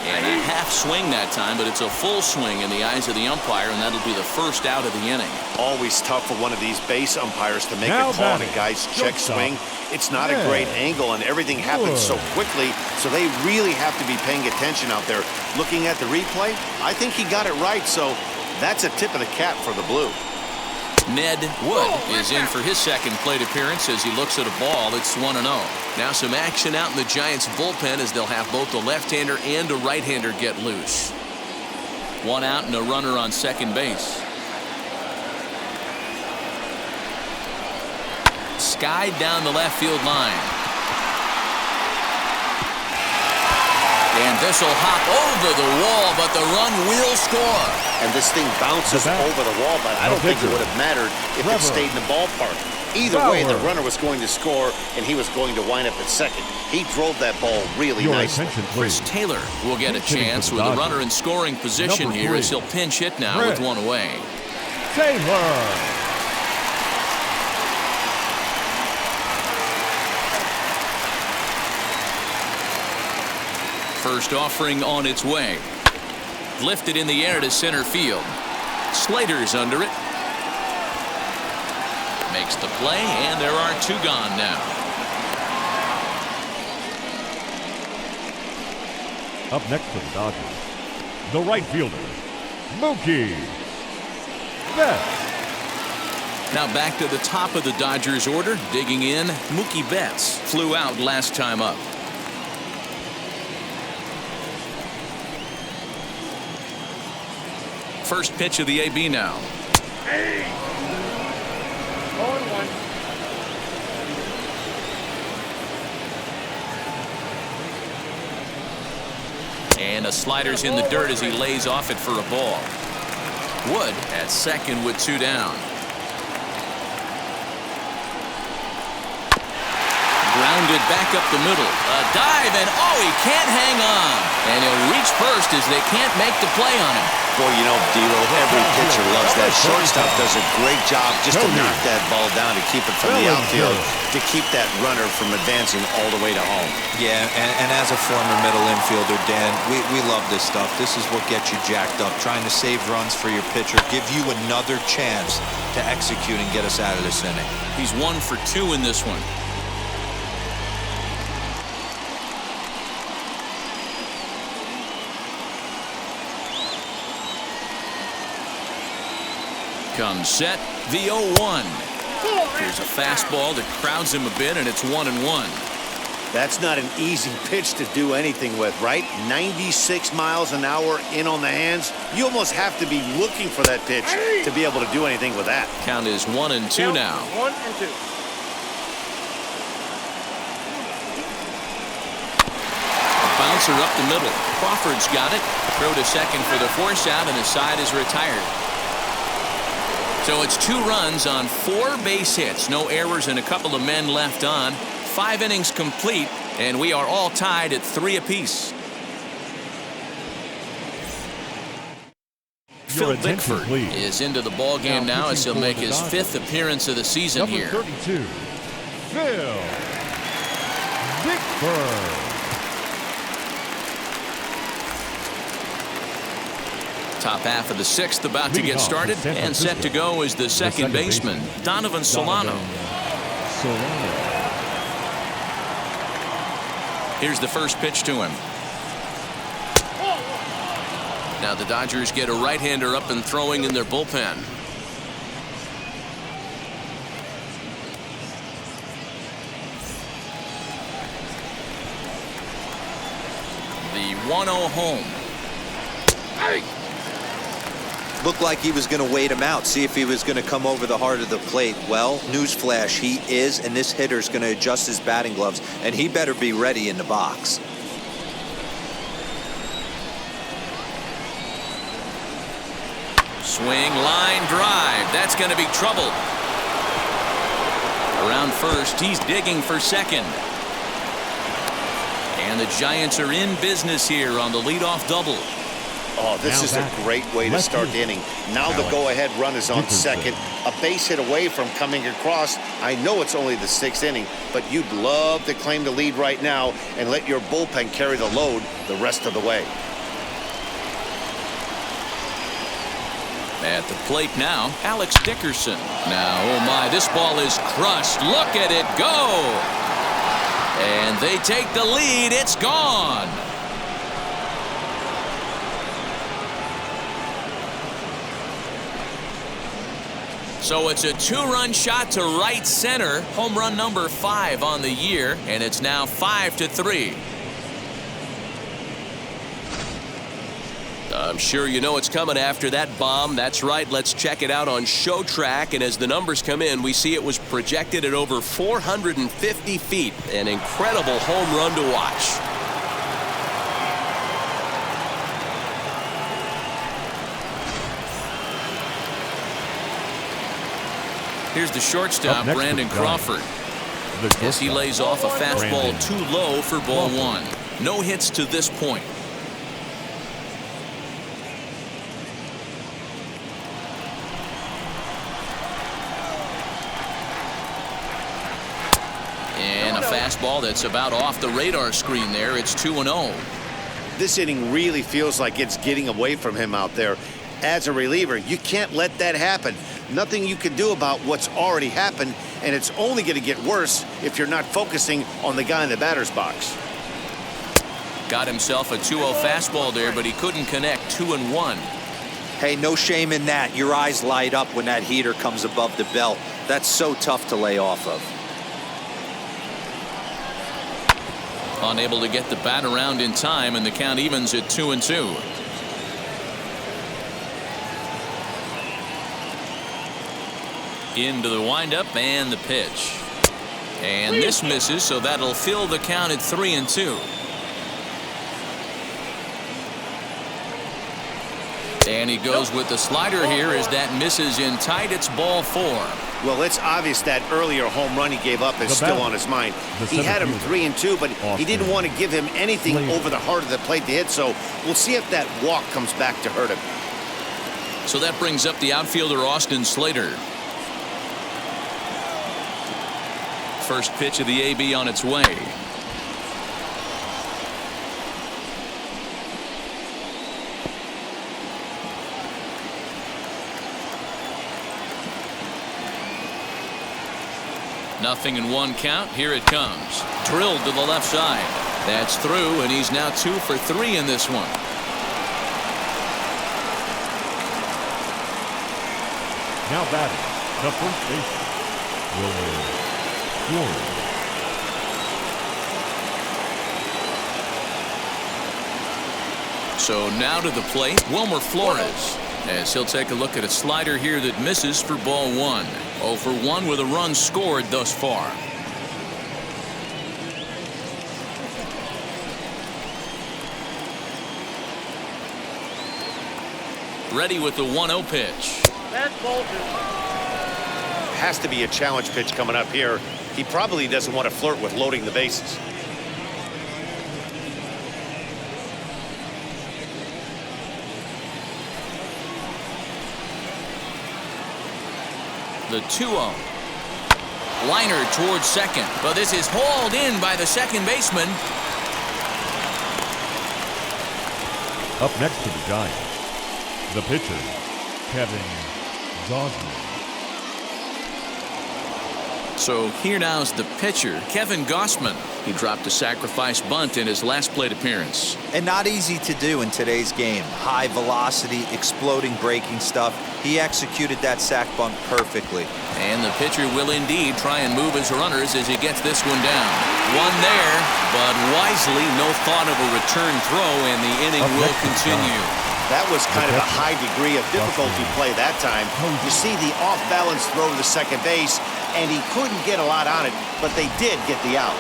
And a half swing that time, but it's a full swing in the eyes of the umpire, and that'll be the first out of the inning. Always tough for one of these base umpires to make a call on a guy's check swing. It's not a great angle, and everything happens so quickly, so they really have to be paying attention out there. Looking at the replay, I think he got it right, so that's a tip of the cap for the Blue. Ned Wood is in for his second plate appearance as he looks at a ball. It's 1-0. Now some action out in the Giants bullpen as they'll have both a left-hander and a right-hander get loose. 1 out and a runner on second base. Skied down the left field line. And this will hop over the wall, but the run will score. And this thing bounces over the wall, but I don't think it would have mattered if it stayed in the ballpark. Either way, the runner was going to score, and he was going to wind up at second. He drove that ball really nicely. Chris Taylor will get a chance with a runner in scoring position here as he'll pinch hit now with 1 away. Taylor. First offering on its way. Lifted in the air to center field. Slater's under it. Makes the play, and there are 2 gone now. Up next for the Dodgers, the right fielder, Mookie Betts. Now back to the top of the Dodgers order. Digging in, Mookie Betts flew out last time up. First pitch of the AB now. 0-1. And a slider's in the dirt as he lays off it for a ball. Wood at second with 2 down. Grounded back up the middle. A dive, and he can't hang on. And he'll reach first as they can't make the play on him. Boy, you know, D'Lo, every pitcher loves that. Shortstop does a great job just to knock that ball down, to keep it from the outfield, to keep that runner from advancing all the way to home. Yeah, and as a former middle infielder, Dan, we love this stuff. This is what gets you jacked up, trying to save runs for your pitcher, give you another chance to execute and get us out of this inning. He's 1 for 2 in this one. Comes set, the 0-1. Here's a fastball that crowds him a bit, and it's 1-1. That's not an easy pitch to do anything with, right? 96 miles an hour in on the hands. You almost have to be looking for that pitch to be able to do anything with that. Count is 1-2 now. 1-2. Bouncer up the middle. Crawford's got it. Throw to second for the force out, and the side is retired. So it's 2 runs on 4 base hits. No errors and a couple of men left on. 5 innings complete, and we are all tied at 3 apiece. Phil Bickford is into the ball game now as he'll make his 5th appearance of the season here. Number 32, Phil Bickford. Top half of the 6th about to get started, and set to go is the second baseman, Donovan Solano. Here's the first pitch to him. Now the Dodgers get a right-hander up and throwing in their bullpen. The 1-0 home. Looked like he was going to wait him out, see if he was going to come over the heart of the plate. Well, newsflash, he is, and this hitter's going to adjust his batting gloves, and he better be ready in the box. Swing, line drive. That's going to be trouble. Around first, he's digging for second. And the Giants are in business here on the leadoff double. Oh, this is a great way to start the inning. Now the go-ahead run is on second. A base hit away from coming across. I know it's only the 6th inning, but you'd love to claim the lead right now and let your bullpen carry the load the rest of the way. At the plate now, Alex Dickerson. Now, oh my, this ball is crushed. Look at it go. And they take the lead. It's gone. So it's a 2-run shot to right center. Home run number 5 on the year, and it's now 5-3. I'm sure you know it's coming after that bomb. That's right. Let's check it out on Show Track. And as the numbers come in, we see it was projected at over 450 feet. An incredible home run to watch. Here's the shortstop, Brandon Crawford, as he lays off a fastball too low for ball 1. No hits to this point. And a fastball that's about off the radar screen there. It's 2-0. This inning really feels like it's getting away from him out there. As a reliever, you can't let that happen. Nothing you can do about what's already happened, and it's only going to get worse if you're not focusing on the guy in the batter's box. Got himself a 2-0 fastball there, but he couldn't connect. 2-1. Hey, no shame in that. Your eyes light up when that heater comes above the belt. That's so tough to lay off of. Unable to get the bat around in time, and the count evens at 2-2. Into the windup and the pitch. And this misses, so that'll fill the count at 3-2. And he goes with the slider here as that misses in tight. It's ball 4. Well, it's obvious that earlier home run he gave up is still on his mind. He had him 3-2, but he didn't want to give him anything over the heart of the plate to hit, so we'll see if that walk comes back to hurt him. So that brings up the outfielder, Austin Slater. First pitch of the AB on its way. Nothing in 1 count. Here it comes. Drilled to the left side. That's through, and he's now 2 for 3 in this one. 2 Now batting, the first baseman, Flores. So now to the plate, Wilmer Flores, as he'll take a look at a slider here that misses for ball 1. 0 for 1 with a run scored thus far. Ready with the 1-0 pitch. That's Bolton. Has to be a challenge pitch coming up here. He probably doesn't want to flirt with loading the bases. The 2-0. Liner towards second, but this is hauled in by the second baseman. Up next to the Giants, the pitcher, Gossman. So here now is the pitcher, Kevin Gossman. He dropped a sacrifice bunt in his last plate appearance. And not easy to do in today's game. High velocity, exploding breaking stuff. He executed that sac bunt perfectly. And the pitcher will indeed try and move his runners as he gets this one down. One there, but wisely no thought of a return throw, and the inning will continue. That was kind of a high degree of difficulty play that time. You see the off-balance throw to the second base, and he couldn't get a lot on it, but they did get the out.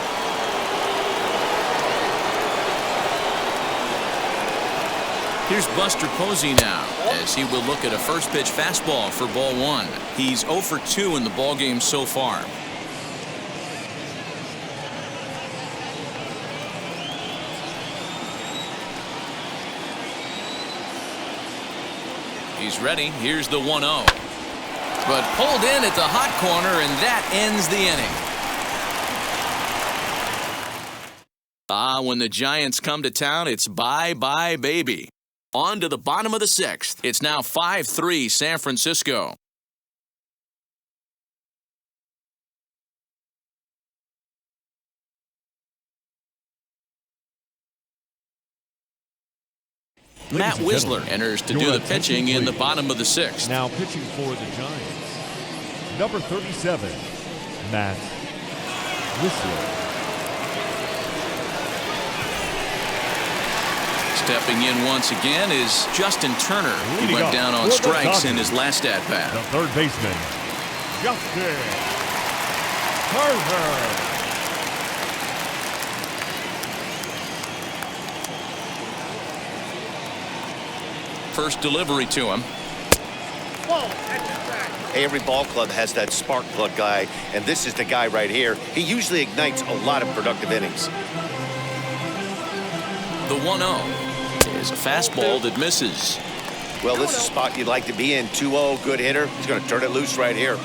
Here's Buster Posey now, as he will look at a first pitch fastball for ball 1. He's 0 for 2 in the ballgame so far. He's ready. Here's the 1-0. But pulled in at the hot corner, and that ends the inning. When the Giants come to town, it's bye-bye, baby. On to the bottom of the 6th. It's now 5-3 San Francisco. Matt Wisler enters to do the pitching in the bottom of the 6th. Now pitching for the Giants, number 37, Matt Wisler. Stepping in once again is Justin Turner. He went down on strikes in his last at-bat. The third baseman, Justin Turner. First delivery to him. Every ball club has that spark plug guy, and this is the guy right here. He usually ignites a lot of productive innings. The 1-0 is a fastball that misses. Well, this is a spot you'd like to be in. 2-0, good hitter. He's going to turn it loose right here.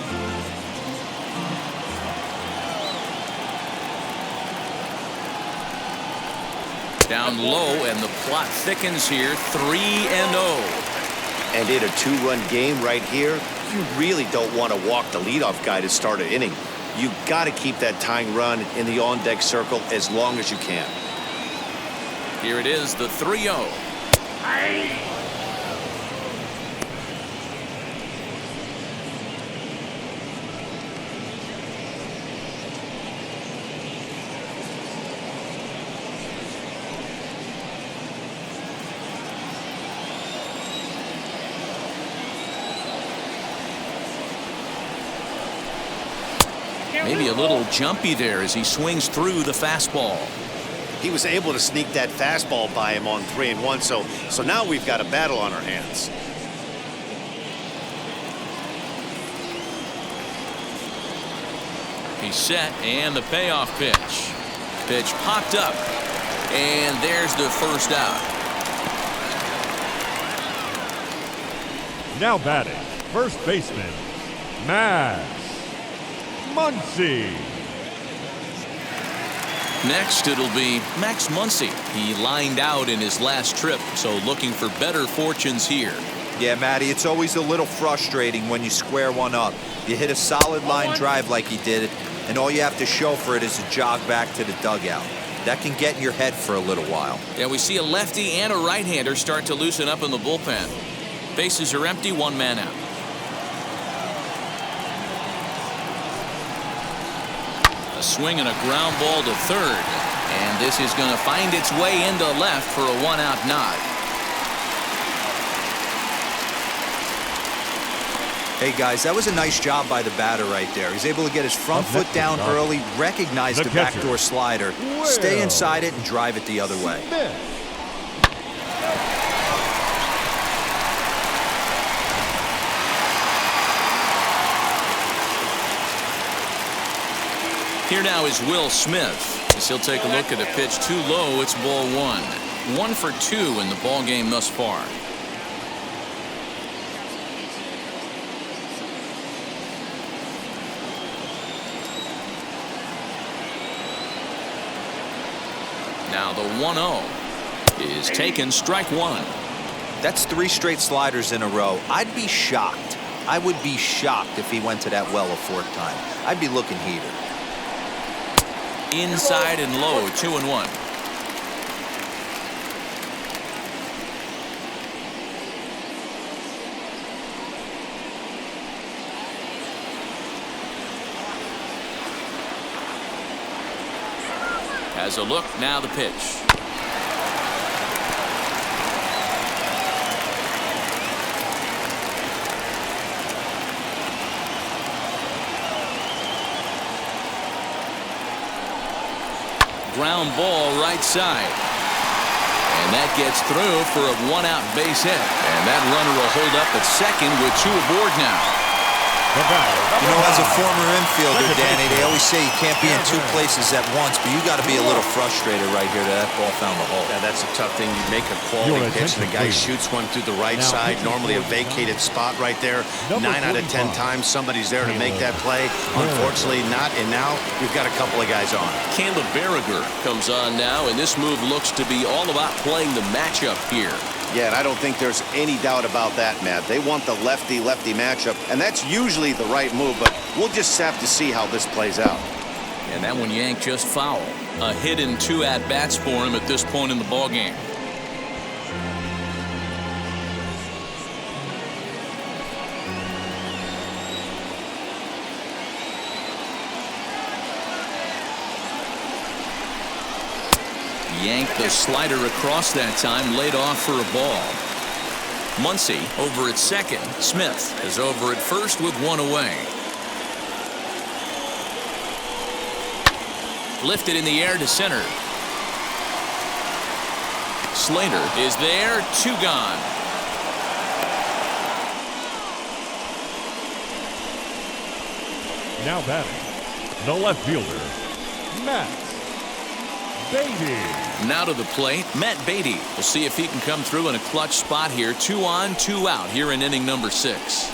Down low, and the plot thickens here. 3-0. And in a 2-run game right here, you really don't want to walk the leadoff guy to start an inning. You got to keep that tying run in the on-deck circle as long as you can. Here it is, the 3-0. Maybe a little jumpy there as he swings through the fastball. He was able to sneak that fastball by him on 3-1, so now we've got a battle on our hands. He's set, and the payoff pitch. Pitch popped up, and there's the first out. Now batting, first baseman, Muncie. Next, it'll be Max Muncie. He lined out in his last trip, so looking for better fortunes here. Yeah, Matty, it's always a little frustrating when you square one up. You hit a solid line drive like he did, and all you have to show for it is a jog back to the dugout. That can get in your head for a little while. Yeah, we see a lefty and a right-hander start to loosen up in the bullpen. Bases are empty, one man out. A swing and a ground ball to third. And this is going to find its way into left for a one-out nod. Hey, guys, that was a nice job by the batter right there. He's able to get his front foot down early, recognize the backdoor slider, stay inside it, and drive it the other way. Here now is Will Smith. As he'll take a look at a pitch too low, it's ball one. 1 for 2 in the ball game thus far. Now the 1-0 is taken, strike one. That's 3 straight sliders in a row. I'd be shocked. I would be shocked if he went to that well a 4th time. I'd be looking heater. Inside and low, 2-1. Has a look, now the pitch. Ground ball right side. And that gets through for a 1-out base hit. And that runner will hold up at second with 2 aboard now. You know, as a former infielder, Danny, they always say you can't be in 2 places at once, but you got to be a little frustrated right here that ball found the hole. Yeah, that's a tough thing. You make a quality pitch and the guy shoots one through the right side, normally a vacated spot right there. 9 out of 10 times somebody's there to make that play. Unfortunately not, and now we've got a couple of guys on. Cody Bellinger comes on now, and this move looks to be all about playing the matchup here. Yeah, and I don't think there's any doubt about that, Matt. They want the lefty-lefty matchup, and that's usually the right move, but we'll just have to see how this plays out. And that one yanked just foul. A hit and 2 at-bats for him at this point in the ballgame. Yanked the slider across that time, laid off for a ball. Muncie over at second. Smith is over at first with 1 away. Lifted in the air to center. Slater is there, 2 gone. Now batting, the left fielder, Matt Beatty. Now to the plate, Matt Beatty. We'll see if he can come through in a clutch spot here. 2 on, 2 out here in inning number 6.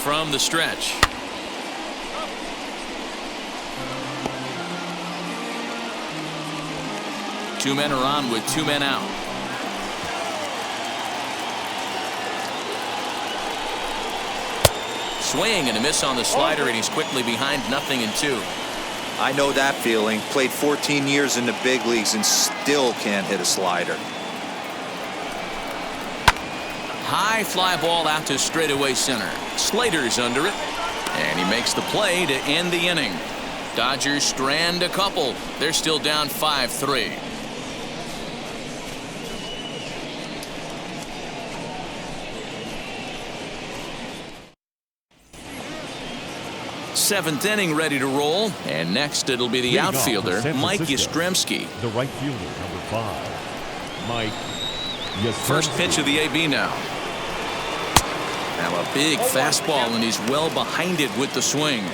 From the stretch. Two men are on with 2 men out. Swing and a miss on the slider, and he's quickly behind 0-2. I know that feeling. Played 14 years in the big leagues and still can't hit a slider. High fly ball out to straightaway center. Slater's under it, and he makes the play to end the inning. Dodgers strand a couple. They're still down 5-3. Seventh inning ready to roll, and next it'll be the outfielder, Mike Yastremski. The right fielder, number 5, Mike Yastremski. First pitch of the AB now. Now a big fastball, and he's well behind it with the swing.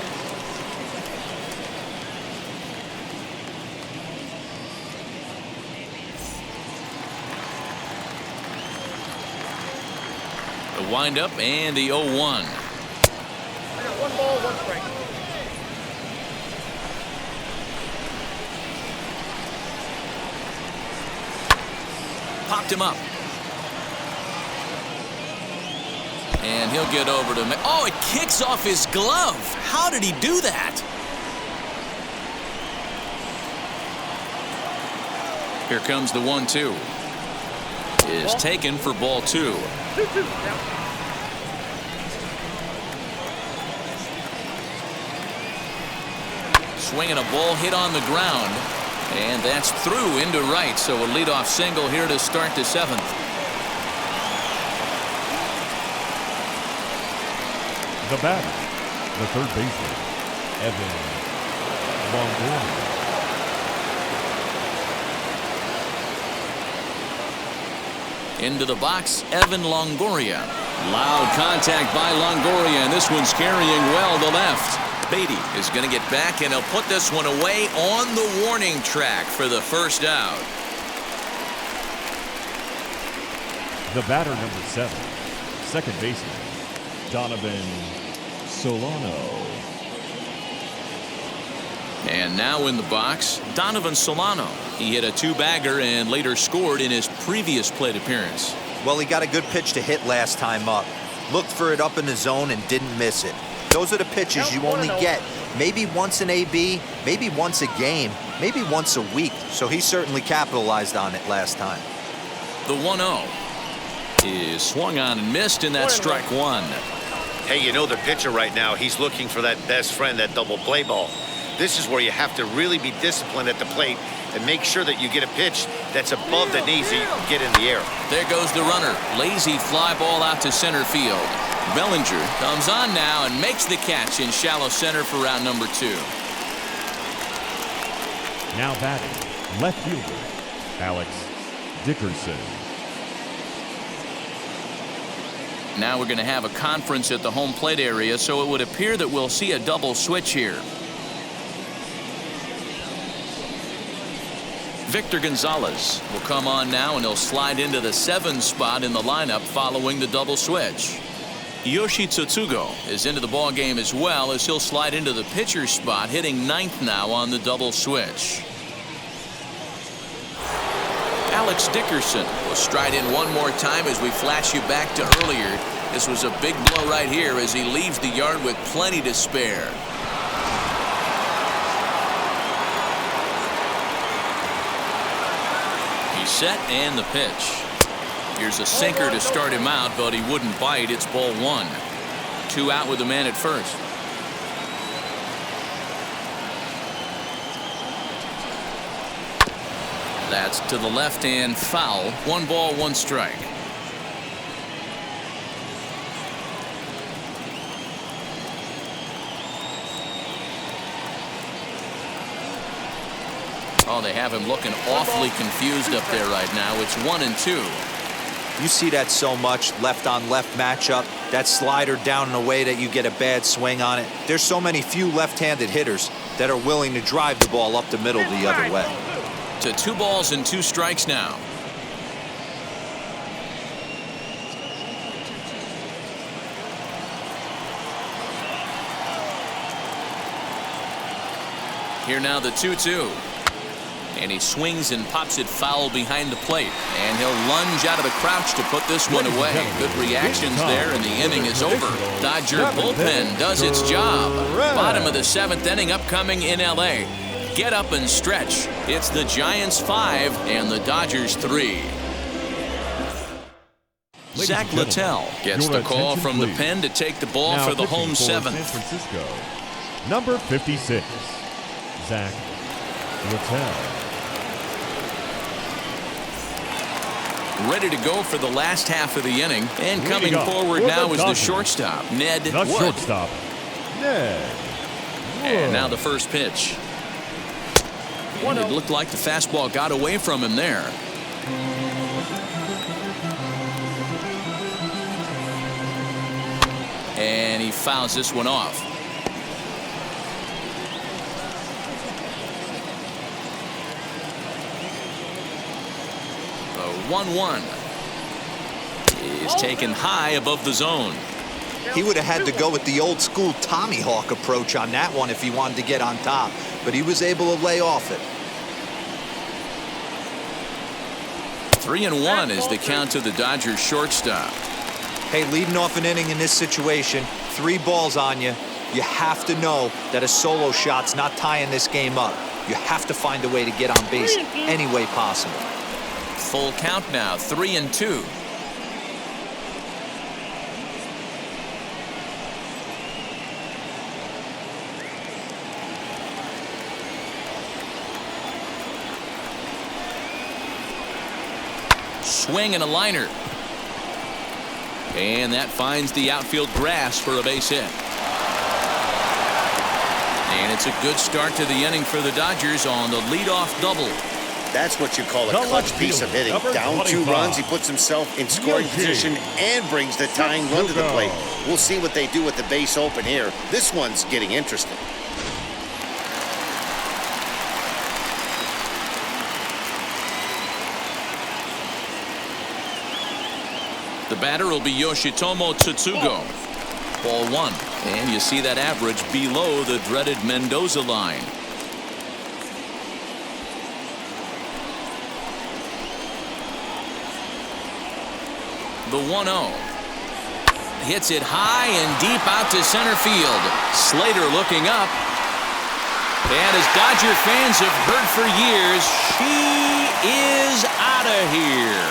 The windup and the 0-1. I got 1 ball, 1 strike. Popped him up. And he'll get over to... Oh, it kicks off his glove. How did he do that? Here comes the 1-2. Is taken for ball 2. 2-2. swing and a ball hit on the ground. And that's through into right, so a leadoff single here to start the 7th. The batter, the third baseman, Evan Longoria. Into the box, Evan Longoria. Loud contact by Longoria, and this one's carrying well to left. Beatty is going to get back, and he'll put this one away on the warning track for the first out. The batter, number 7, second baseman, Donovan Solano. And now in the box, Donovan Solano. He hit a 2-bagger and later scored in his previous plate appearance. Well, he got a good pitch to hit last time up. Looked for it up in the zone and didn't miss it. Those are the pitches you only get maybe once in AB, maybe once a game, maybe once a week. So he certainly capitalized on it last time. The 1-0 is swung on and missed, and that's strike one. Hey, you know the pitcher right now, he's looking for that best friend, that double play ball. This is where you have to really be disciplined at the plate and make sure that you get a pitch that's above the knees so you can get in the air. There goes the runner. Lazy fly ball out to center field. Bellinger comes on now and makes the catch in shallow center for round number 2. Now batting, left fielder, Alex Dickerson. Now we're going to have a conference at the home plate area, so it would appear that we'll see a double switch here. Victor Gonzalez will come on now, and he'll slide into the 7 spot in the lineup following the double switch. Yoshi Tsutsugo is into the ball game as well, as he'll slide into the pitcher spot, hitting 9th now on the double switch. Alex Dickerson will stride in one more time as we flash you back to earlier. This was a big blow right here as he leaves the yard with plenty to spare. He's set, and the pitch. Here's a sinker to start him out, but he wouldn't bite. It's ball 1. 2 out with the man at first. That's to the left and foul. 1 ball, 1 strike. Oh, they have him looking awfully confused up there right now. It's 1-2. You see that so much, left on left matchup. That slider down in a way that you get a bad swing on it. There's so many few left-handed hitters that are willing to drive the ball up the middle the other way. To 2 balls and 2 strikes now. Here now the 2-2. And he swings and pops it foul behind the plate. And he'll lunge out of the crouch to put this one away. Good reactions there, and the inning is over. Dodger bullpen does its job. Bottom of the 7th inning upcoming in L.A. Get up and stretch. It's the Giants 5 and the Dodgers 3. Zach Littell gets the call from the pen to take the ball for the home 7th. San Francisco, number 56, Zach Littell. Ready to go for the last half of the inning. And coming forward now is the shortstop, Ned Wood. Shortstop, Ned Wood. And now the first pitch. And it looked like the fastball got away from him there. And he fouls this one off. The 1-1 is taken high above the zone. He would have had to go with the old school Tommy Hawk approach on that one if he wanted to get on top, but he was able to lay off it. 3-1 is the count to the Dodgers shortstop. Hey, leading off an inning in this situation, 3 balls on you. You have to know that a solo shot's not tying this game up. You have to find a way to get on base any way possible. Full count now, 3-2. swing and a liner. And that finds the outfield grass for a base hit. And it's a good start to the inning for the Dodgers on the leadoff double. That's what you call a clutch piece of hitting. Down 2 runs, he puts himself in scoring position and brings the tying run to the plate. We'll see what they do with the base open here. This one's getting interesting. The batter will be Yoshitomo Tsutsugo. Ball 1. And you see that average below the dreaded Mendoza line. The 1-0. Hits it high and deep out to center field. Slater looking up. And as Dodger fans have heard for years, she is out of here.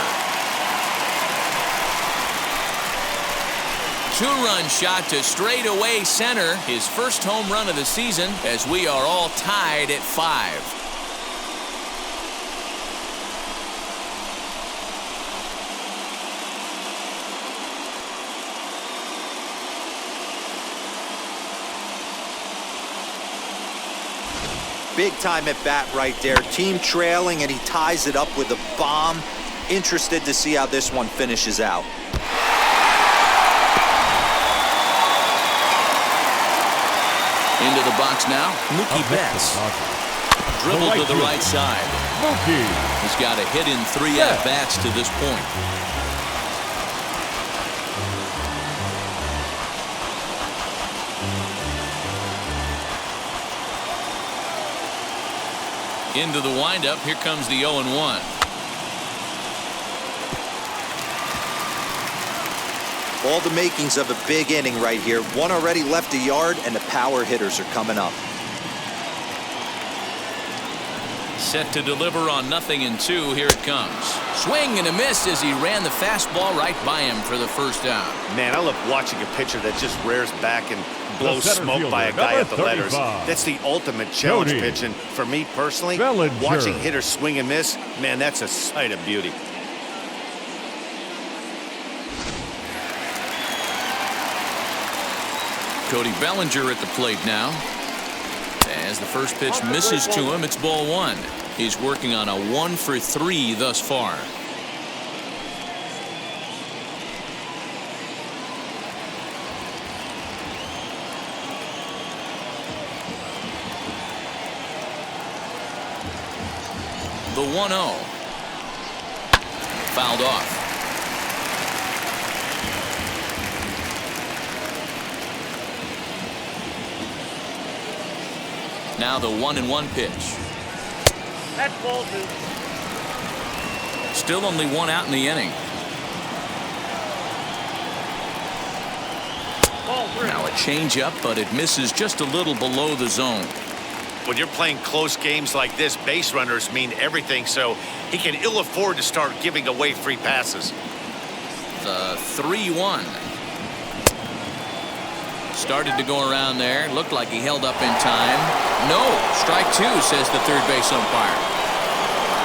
2-run shot to straightaway center. His first home run of the season as we are all tied at 5. Big time at bat right there. Team trailing, and he ties it up with a bomb. Interested to see how this one finishes out. Into the box now, Mookie Betts. Dribbled to the right side. He's got a hit in 3 at-bats to this point. Into the windup, here comes the 0-1. All the makings of a big inning right here. One already left the yard, and the power hitters are coming up. Set to deliver on 0-2. Here it comes. Swing and a miss as he ran the fastball right by him for the first down. Man, I love watching a pitcher that just rears back and blows smoke by a guy at the letters. That's the ultimate challenge pitch. And for me personally, watching hitters swing and miss, man, that's a sight of beauty. Cody Bellinger at the plate now. As the first pitch misses to him, it's ball 1. He's working on a 1 for 3 thus far. The 1-0. Fouled off. Now the 1-1 pitch. That's ball 2. Still only 1 out in the inning. Ball 3. Now a changeup, but it misses just a little below the zone. When you're playing close games like this, base runners mean everything, so he can ill afford to start giving away free passes. The 3-1. Started to go around there. Looked like he held up in time. No, strike 2, says the third base umpire.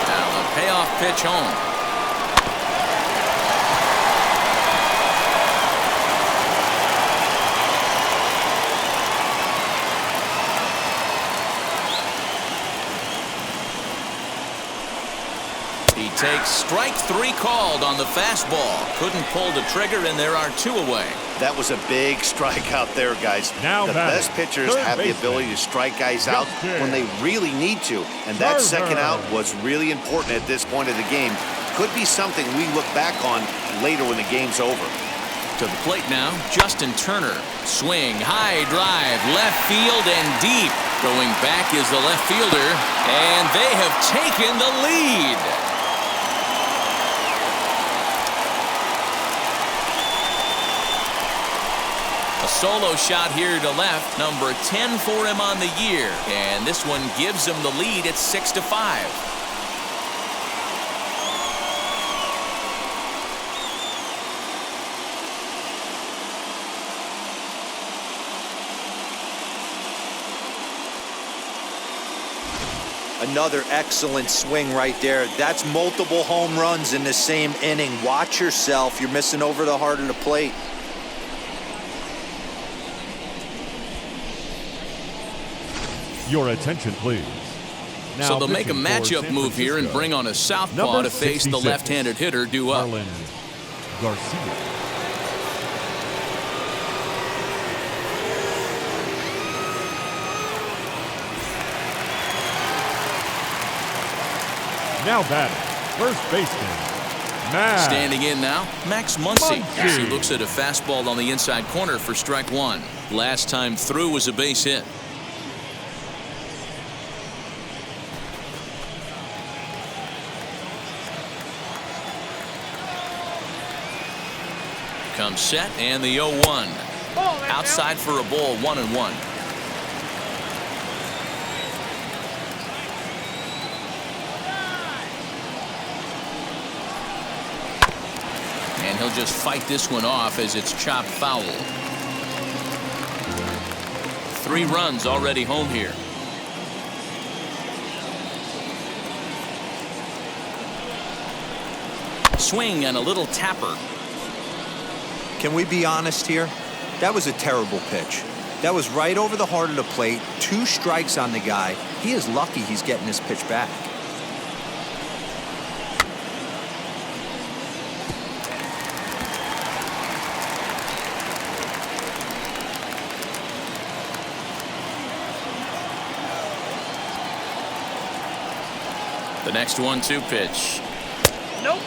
Now the payoff pitch home. He takes strike 3 called on the fastball. Couldn't pull the trigger, and there are 2 away. That was a big strike out there, guys. The best pitchers have the ability to strike guys out when they really need to. And that second out was really important at this point of the game. Could be something we look back on later when the game's over. To the plate now, Justin Turner. Swing, high drive, left field and deep. Going back is the left fielder, and they have taken the lead. A solo shot here to left, number 10 for him on the year, and this one gives him the lead at 6-5. Another excellent swing right there. That's multiple home runs in the same inning. Watch yourself. You're missing over the heart of the plate. Your attention, please. Now So they'll make a pitching for matchup San move here and Francisco, bring on a southpaw number to face the 66, left-handed hitter due up. Marlon Garcia. Now batting, first baseman, Max. Standing in now, Max Muncie. Muncie. He looks at a fastball on the inside corner for strike one. Last time through was a base hit. Comes set and the 0-1. Outside for a ball, 1-1. And he'll just fight this one off as it's chopped foul. 3 runs already home here. Swing and a little tapper. Can we be honest here? That was a terrible pitch. That was right over the heart of the plate. 2 strikes on the guy. He is lucky he's getting this pitch back. The next 1-2 pitch. Nope.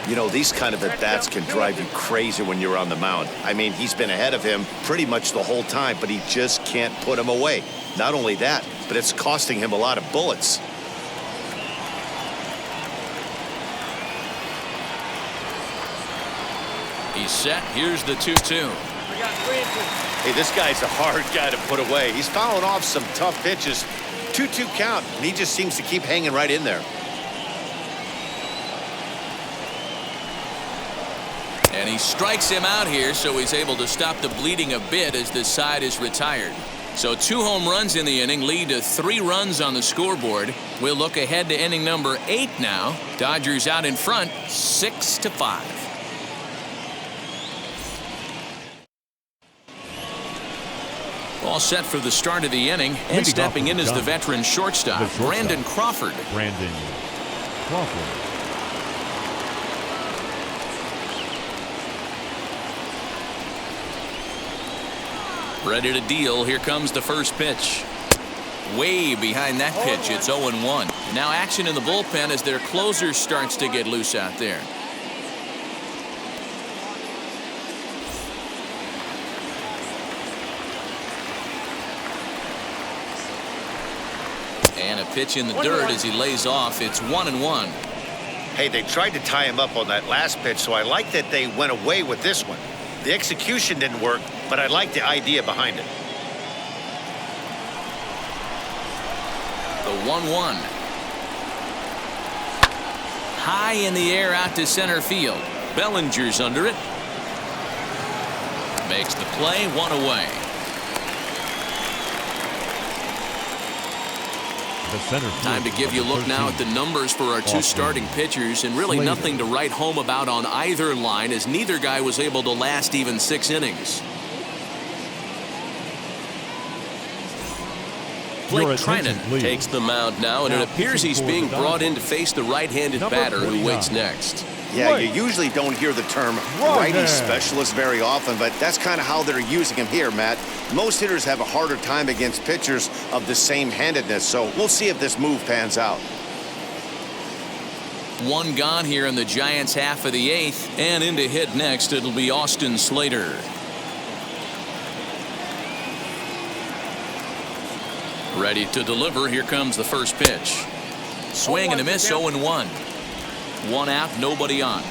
You know, these kind of at-bats can drive you crazy when you're on the mound. I mean, he's been ahead of him pretty much the whole time, but he just can't put him away. Not only that, but it's costing him a lot of bullets. He's set. Here's the 2-2. We got 3 and 2. Hey, this guy's a hard guy to put away. He's fouling off some tough pitches. 2-2 count, and he just seems to keep hanging right in there. And he strikes him out here, so he's able to stop the bleeding a bit as this side is retired. So 2 home runs in the inning lead to 3 runs on the scoreboard. We'll look ahead to inning number 8 now. Dodgers out in front, 6-5. All set for the start of the inning, and stepping in is the veteran shortstop, Brandon Crawford. Brandon Crawford. Ready to deal. Here comes the first pitch. Way behind that pitch. It's 0-1. Now action in the bullpen as their closer starts to get loose out there. And a pitch in the dirt as he lays off. It's 1-1. Hey, they tried to tie him up on that last pitch, so I like that they went away with this one. The execution didn't work, but I like the idea behind it. The 1-1. High in the air out to center field. Bellinger's under it. Makes the play, 1 away. Time to give you a look now at the numbers for our 2 starting pitchers, and really nothing to write home about on either line, as neither guy was able to last even 6 innings. Blake Trinan takes the mound now, and it appears he's being brought in to face the right-handed batter who waits next. Yeah, you usually don't hear the term righty specialist very often, but that's kind of how they're using him here, Matt. Most hitters have a harder time against pitchers of the same handedness, so we'll see if this move pans out. 1 gone here in the Giants' half of the 8th, and in to hit next, it'll be Austin Slater. Ready to deliver. Here comes the first pitch. Swing and a miss, 0-1. 1 out, nobody on.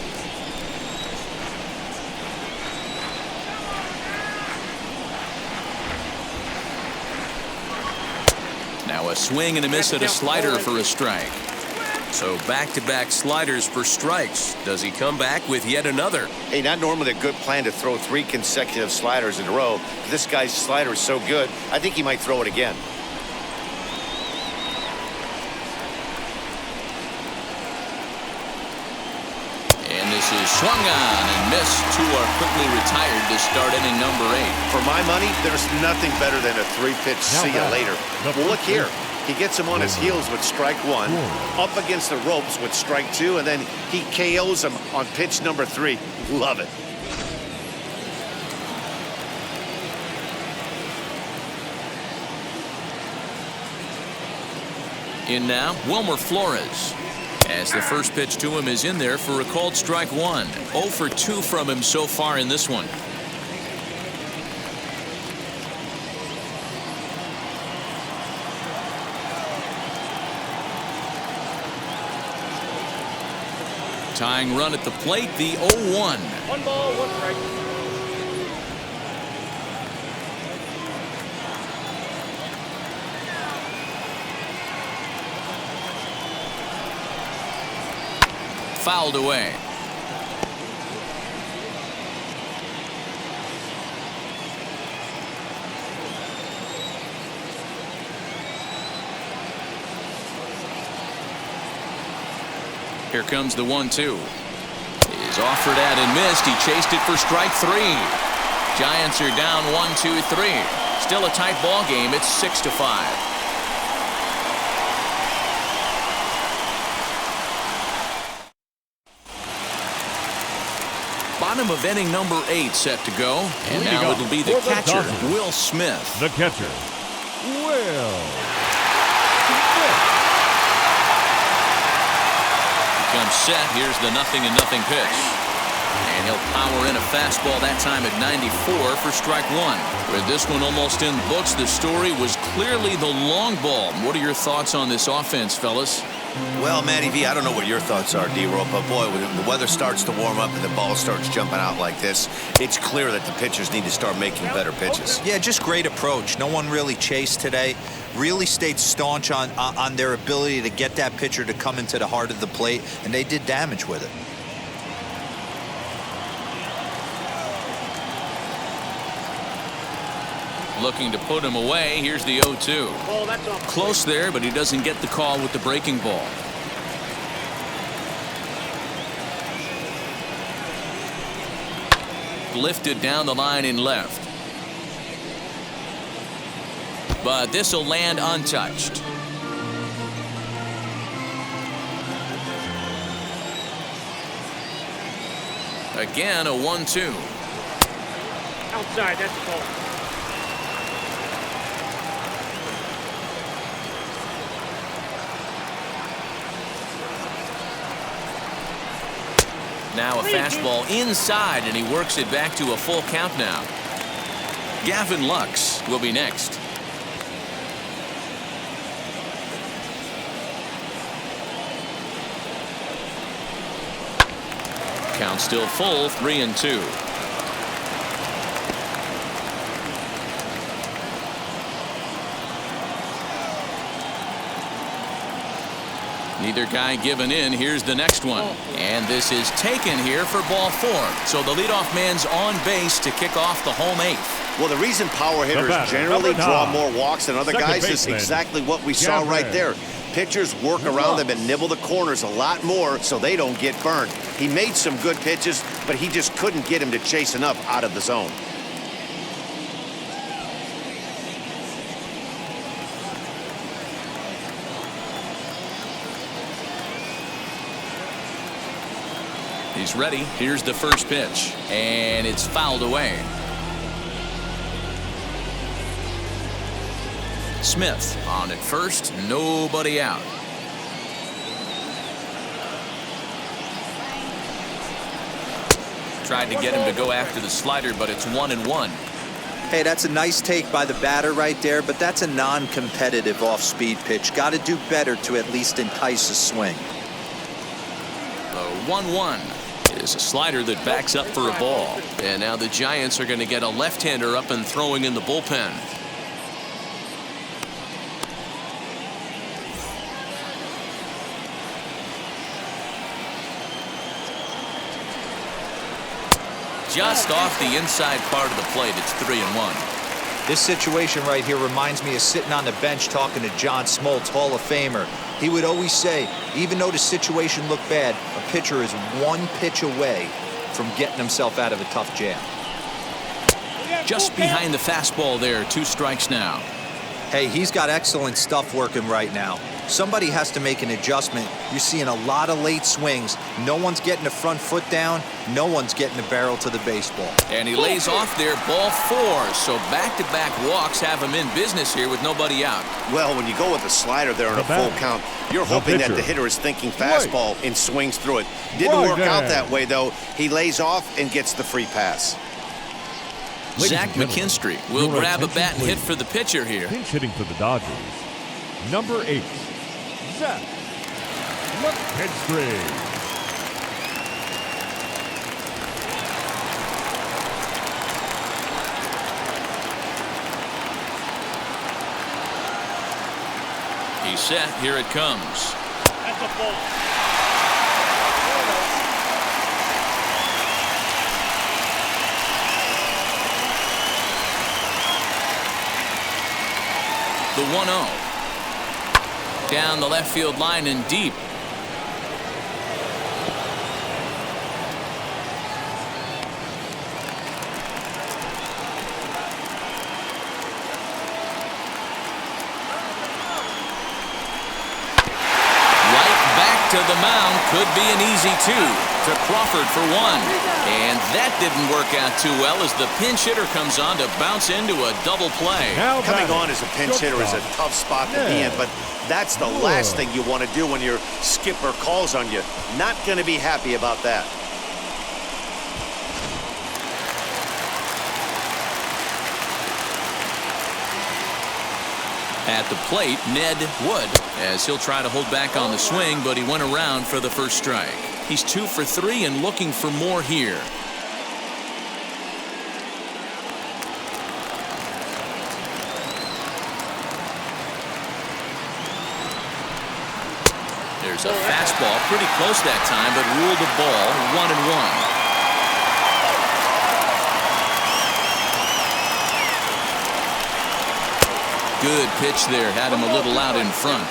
Now a swing and a miss at a slider for a strike. So back-to-back sliders for strikes. Does he come back with yet another? Hey, not normally a good plan to throw 3 consecutive sliders in a row. This guy's slider is so good, I think he might throw it again. is swung on and missed. Two are quickly retired to start inning number 8. For my money, there's nothing better than a 3-pitch see you later. Well, look here. He gets him on his heels with strike 1, up against the ropes with strike 2, and then he KOs him on pitch number 3. Love it. In now, Wilmer Flores. As the first pitch to him is in there for a called strike 1. 0 for 2 from him so far in this one. Tying run at the plate, the 0-1. 1 ball, 1 strike. Fouled away. Here comes the 1-2. He's offered at and missed. He chased it for strike 3. Giants are down 1-2-3. Still a tight ball game. It's 6-5. Bottom of inning number 8 set to go. And now it'll be the catcher, Will Smith. The catcher, Will Smith. Comes set. Here's the 0-0 pitch. And he'll power in a fastball that time at 94 for strike 1. With this one almost in the books, the story was clearly the long ball. What are your thoughts on this offense, fellas? Well, Matty V, I don't know what your thoughts are, D-Roll, but boy, when the weather starts to warm up and the ball starts jumping out like this, it's clear that the pitchers need to start making better pitches. Yeah, just great approach. No one really chased today. Really stayed staunch on their ability to get that pitcher to come into the heart of the plate, and they did damage with it. Looking to put him away. Here's the 0-2. Oh, that's off. Close there, but he doesn't get the call with the breaking ball. Lifted down the line in left. But this will land untouched. Again, a 1-2. Outside, that's a ball. Now a fastball inside, and he works it back to a full count now. Gavin Lux will be next. Count still full, 3-2. Neither guy giving in. Here's the next one. And this is taken here for ball 4. So the leadoff man's on base to kick off the home 8th. Well, the reason power hitters generally draw more walks than other guys is exactly what we saw right there. Pitchers work around them and nibble the corners a lot more so they don't get burned. He made some good pitches, but he just couldn't get him to chase enough out of the zone. He's ready. Here's the first pitch, and it's fouled away. Smith on at first, nobody out. Tried to get him to go after the slider, but it's 1-1. Hey, that's a nice take by the batter right there, but that's a non-competitive off-speed pitch. Got to do better to at least entice a swing. The 1-1 is a slider that backs up for a ball. And now the Giants are going to get a left-hander up and throwing in the bullpen. Just off the inside part of the plate, it's 3-1. This situation right here reminds me of sitting on the bench talking to John Smoltz, Hall of Famer. He would always say, even though the situation looked bad, a pitcher is one pitch away from getting himself out of a tough jam. Just behind the fastball there, 2 strikes now. Hey, he's got excellent stuff working right now. Somebody has to make an adjustment. You're seeing a lot of late swings. No one's getting the front foot down. No one's getting the barrel to the baseball. And he lays off there, ball 4. So back-to-back walks have him in business here with nobody out. Well, when you go with a slider there in a full count, you're hoping that the hitter is thinking fastball and swings through it. Didn't work out that way, though. He lays off and gets the free pass. Zach McKinstry will grab a bat and hit for the pitcher here. Pinch hitting for the Dodgers, number 8, Zach McKinstry. He's set. Here it comes. That's a ball. The 1-0. Down the left field line and deep. To the mound, could be an easy 2 to Crawford for 1. And that didn't work out too well as the pinch hitter comes on to bounce into a double play. Now coming on as a pinch hitter is a tough spot to be in, but that's the last thing you want to do when your skipper calls on you. Not going to be happy about that. At the plate, Ned Wood, as he'll try to hold back on the swing, but he went around for the first strike. He's 2 for 3 and looking for more here. There's a fastball, pretty close that time, but ruled a ball, 1-1. Good pitch there, had him a little out in front.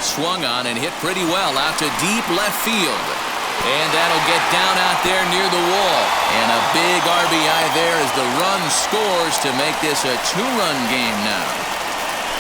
Swung on and hit pretty well out to deep left field. And that'll get down out there near the wall. And a big RBI there as the run scores to make this a 2-run game now.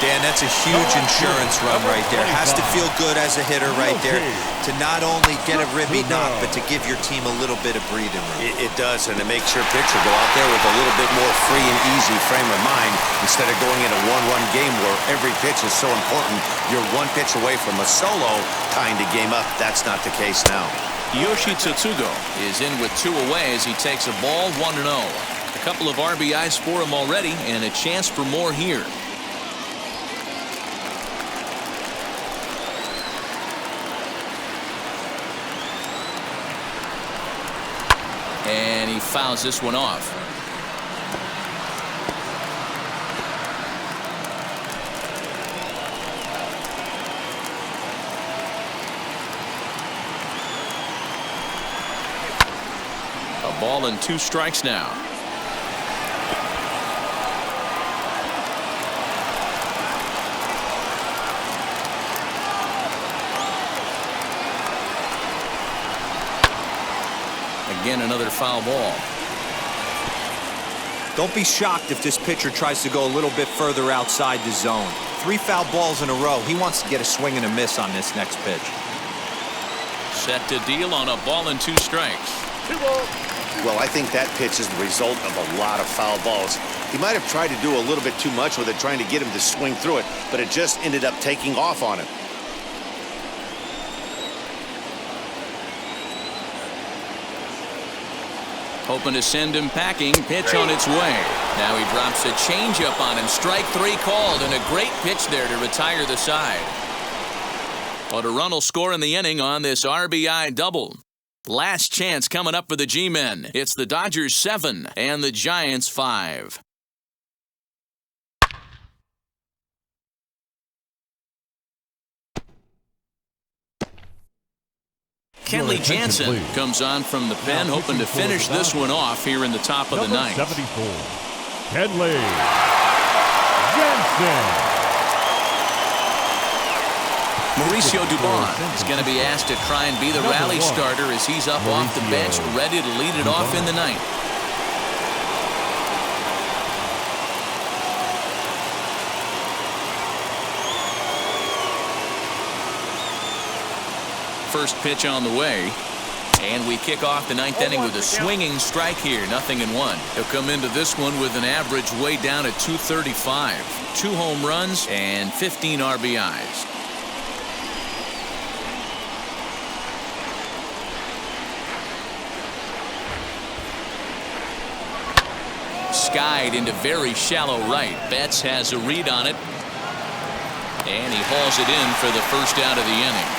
Dan, that's a huge insurance run right there. Has to feel good as a hitter right there to not only get a ribby knock, but to give your team a little bit of breathing room. It does, and it makes your pitcher go out there with a little bit more free and easy frame of mind instead of going in a 1-run game where every pitch is so important. You're 1 pitch away from a solo tying the game up. That's not the case now. Yoshi Tsutsugo is in with 2 away as he takes a ball, 1-0. A couple of RBIs for him already and a chance for more here. And he fouls this one off. A ball and 2 strikes now. Again, another foul ball. Don't be shocked if this pitcher tries to go a little bit further outside the zone. 3 foul balls in a row. He wants to get a swing and a miss on this next pitch. Set to deal on a ball and 2 strikes. Well, I think that pitch is the result of a lot of foul balls. He might have tried to do a little bit too much with it, trying to get him to swing through it, but it just ended up taking off on him. Hoping to send him packing. Pitch on its way. Now he drops a changeup on him. Strike 3 called, and a great pitch there to retire the side. But a run will score in the inning on this RBI double. Last chance coming up for the G-men. It's the Dodgers 7 and the Giants 5. Kenley Jansen comes on from the pen, hoping to finish this one off here in the top of the ninth. 74, Kenley Jansen. Mauricio Dubon is going to be asked to try and be the rally starter as he's up off the bench, ready to lead it off in the ninth. First pitch on the way, and we kick off the ninth inning with a swinging strike here, 0-1. He'll come into this one with an average way down at 235, 2 home runs and 15 RBIs. Skied into very shallow right. Betts has a read on it, and he hauls it in for the first out of the inning.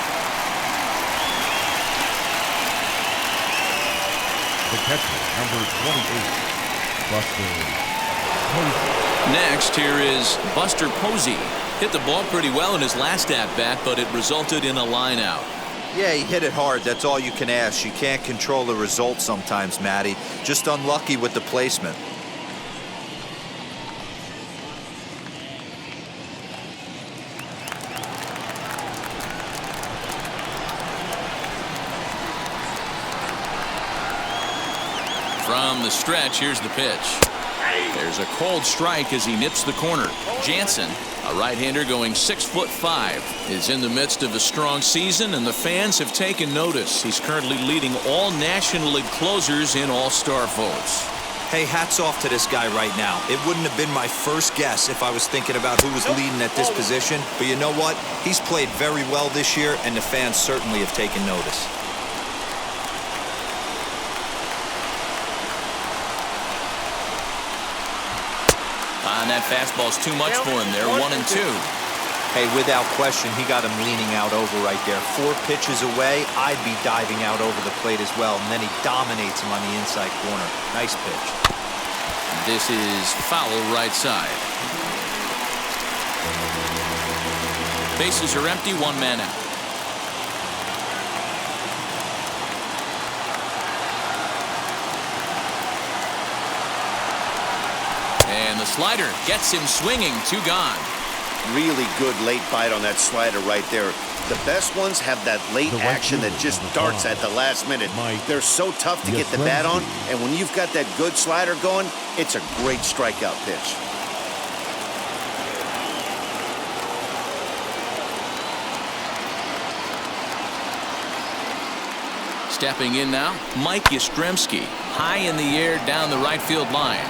The catcher, number 28, Buster Posey. Next, here is Buster Posey. Hit the ball pretty well in his last at-bat, but it resulted in a line out. Yeah, he hit it hard. That's all you can ask. You can't control the result sometimes, Matty. Just unlucky with the placement. From the stretch, here's the pitch. There's a cold strike as he nips the corner. Jansen, a right-hander going 6'5", is in the midst of a strong season, and the fans have taken notice. He's currently leading all National League closers in All-Star votes. Hey, hats off to this guy right now. It wouldn't have been my first guess if I was thinking about who was leading at this position. But you know what? He's played very well this year, and the fans certainly have taken notice. And that fastball's too much for him there, 1-2. Hey, without question, he got him leaning out over right there. 4 pitches away, I'd be diving out over the plate as well, and then he dominates him on the inside corner. Nice pitch. This is foul right side. Bases are empty, 1 man out. And the slider gets him swinging, 2 gone. Really good late bite on that slider right there. The best ones have that late action that just darts at the last minute. They're so tough to get the bat on, and when you've got that good slider going, it's a great strikeout pitch. Stepping in now, Mike Yastremski, high in the air down the right field line.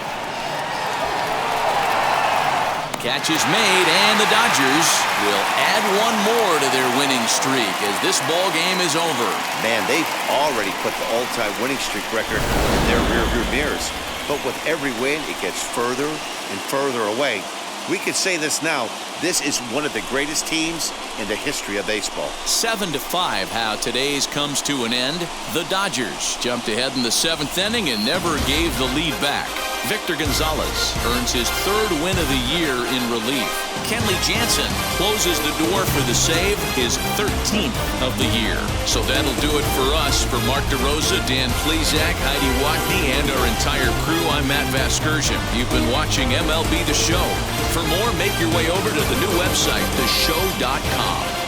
Catch is made, and the Dodgers will add 1 more to their winning streak as this ball game is over. Man, they've already put the all-time winning streak record in their rearview mirrors. But with every win, it gets further and further away. We could say this now. This is one of the greatest teams in the history of baseball. 7-5, how today's comes to an end. The Dodgers jumped ahead in the 7th inning and never gave the lead back. Victor Gonzalez earns his 3rd win of the year in relief. Kenley Jansen closes the door for the save, his 13th of the year. So that'll do it for us. For Mark DeRosa, Dan Plesac, Heidi Watney, and our entire crew, I'm Matt Vasgersian. You've been watching MLB The Show. For more, make your way over to the new website, theshow.com.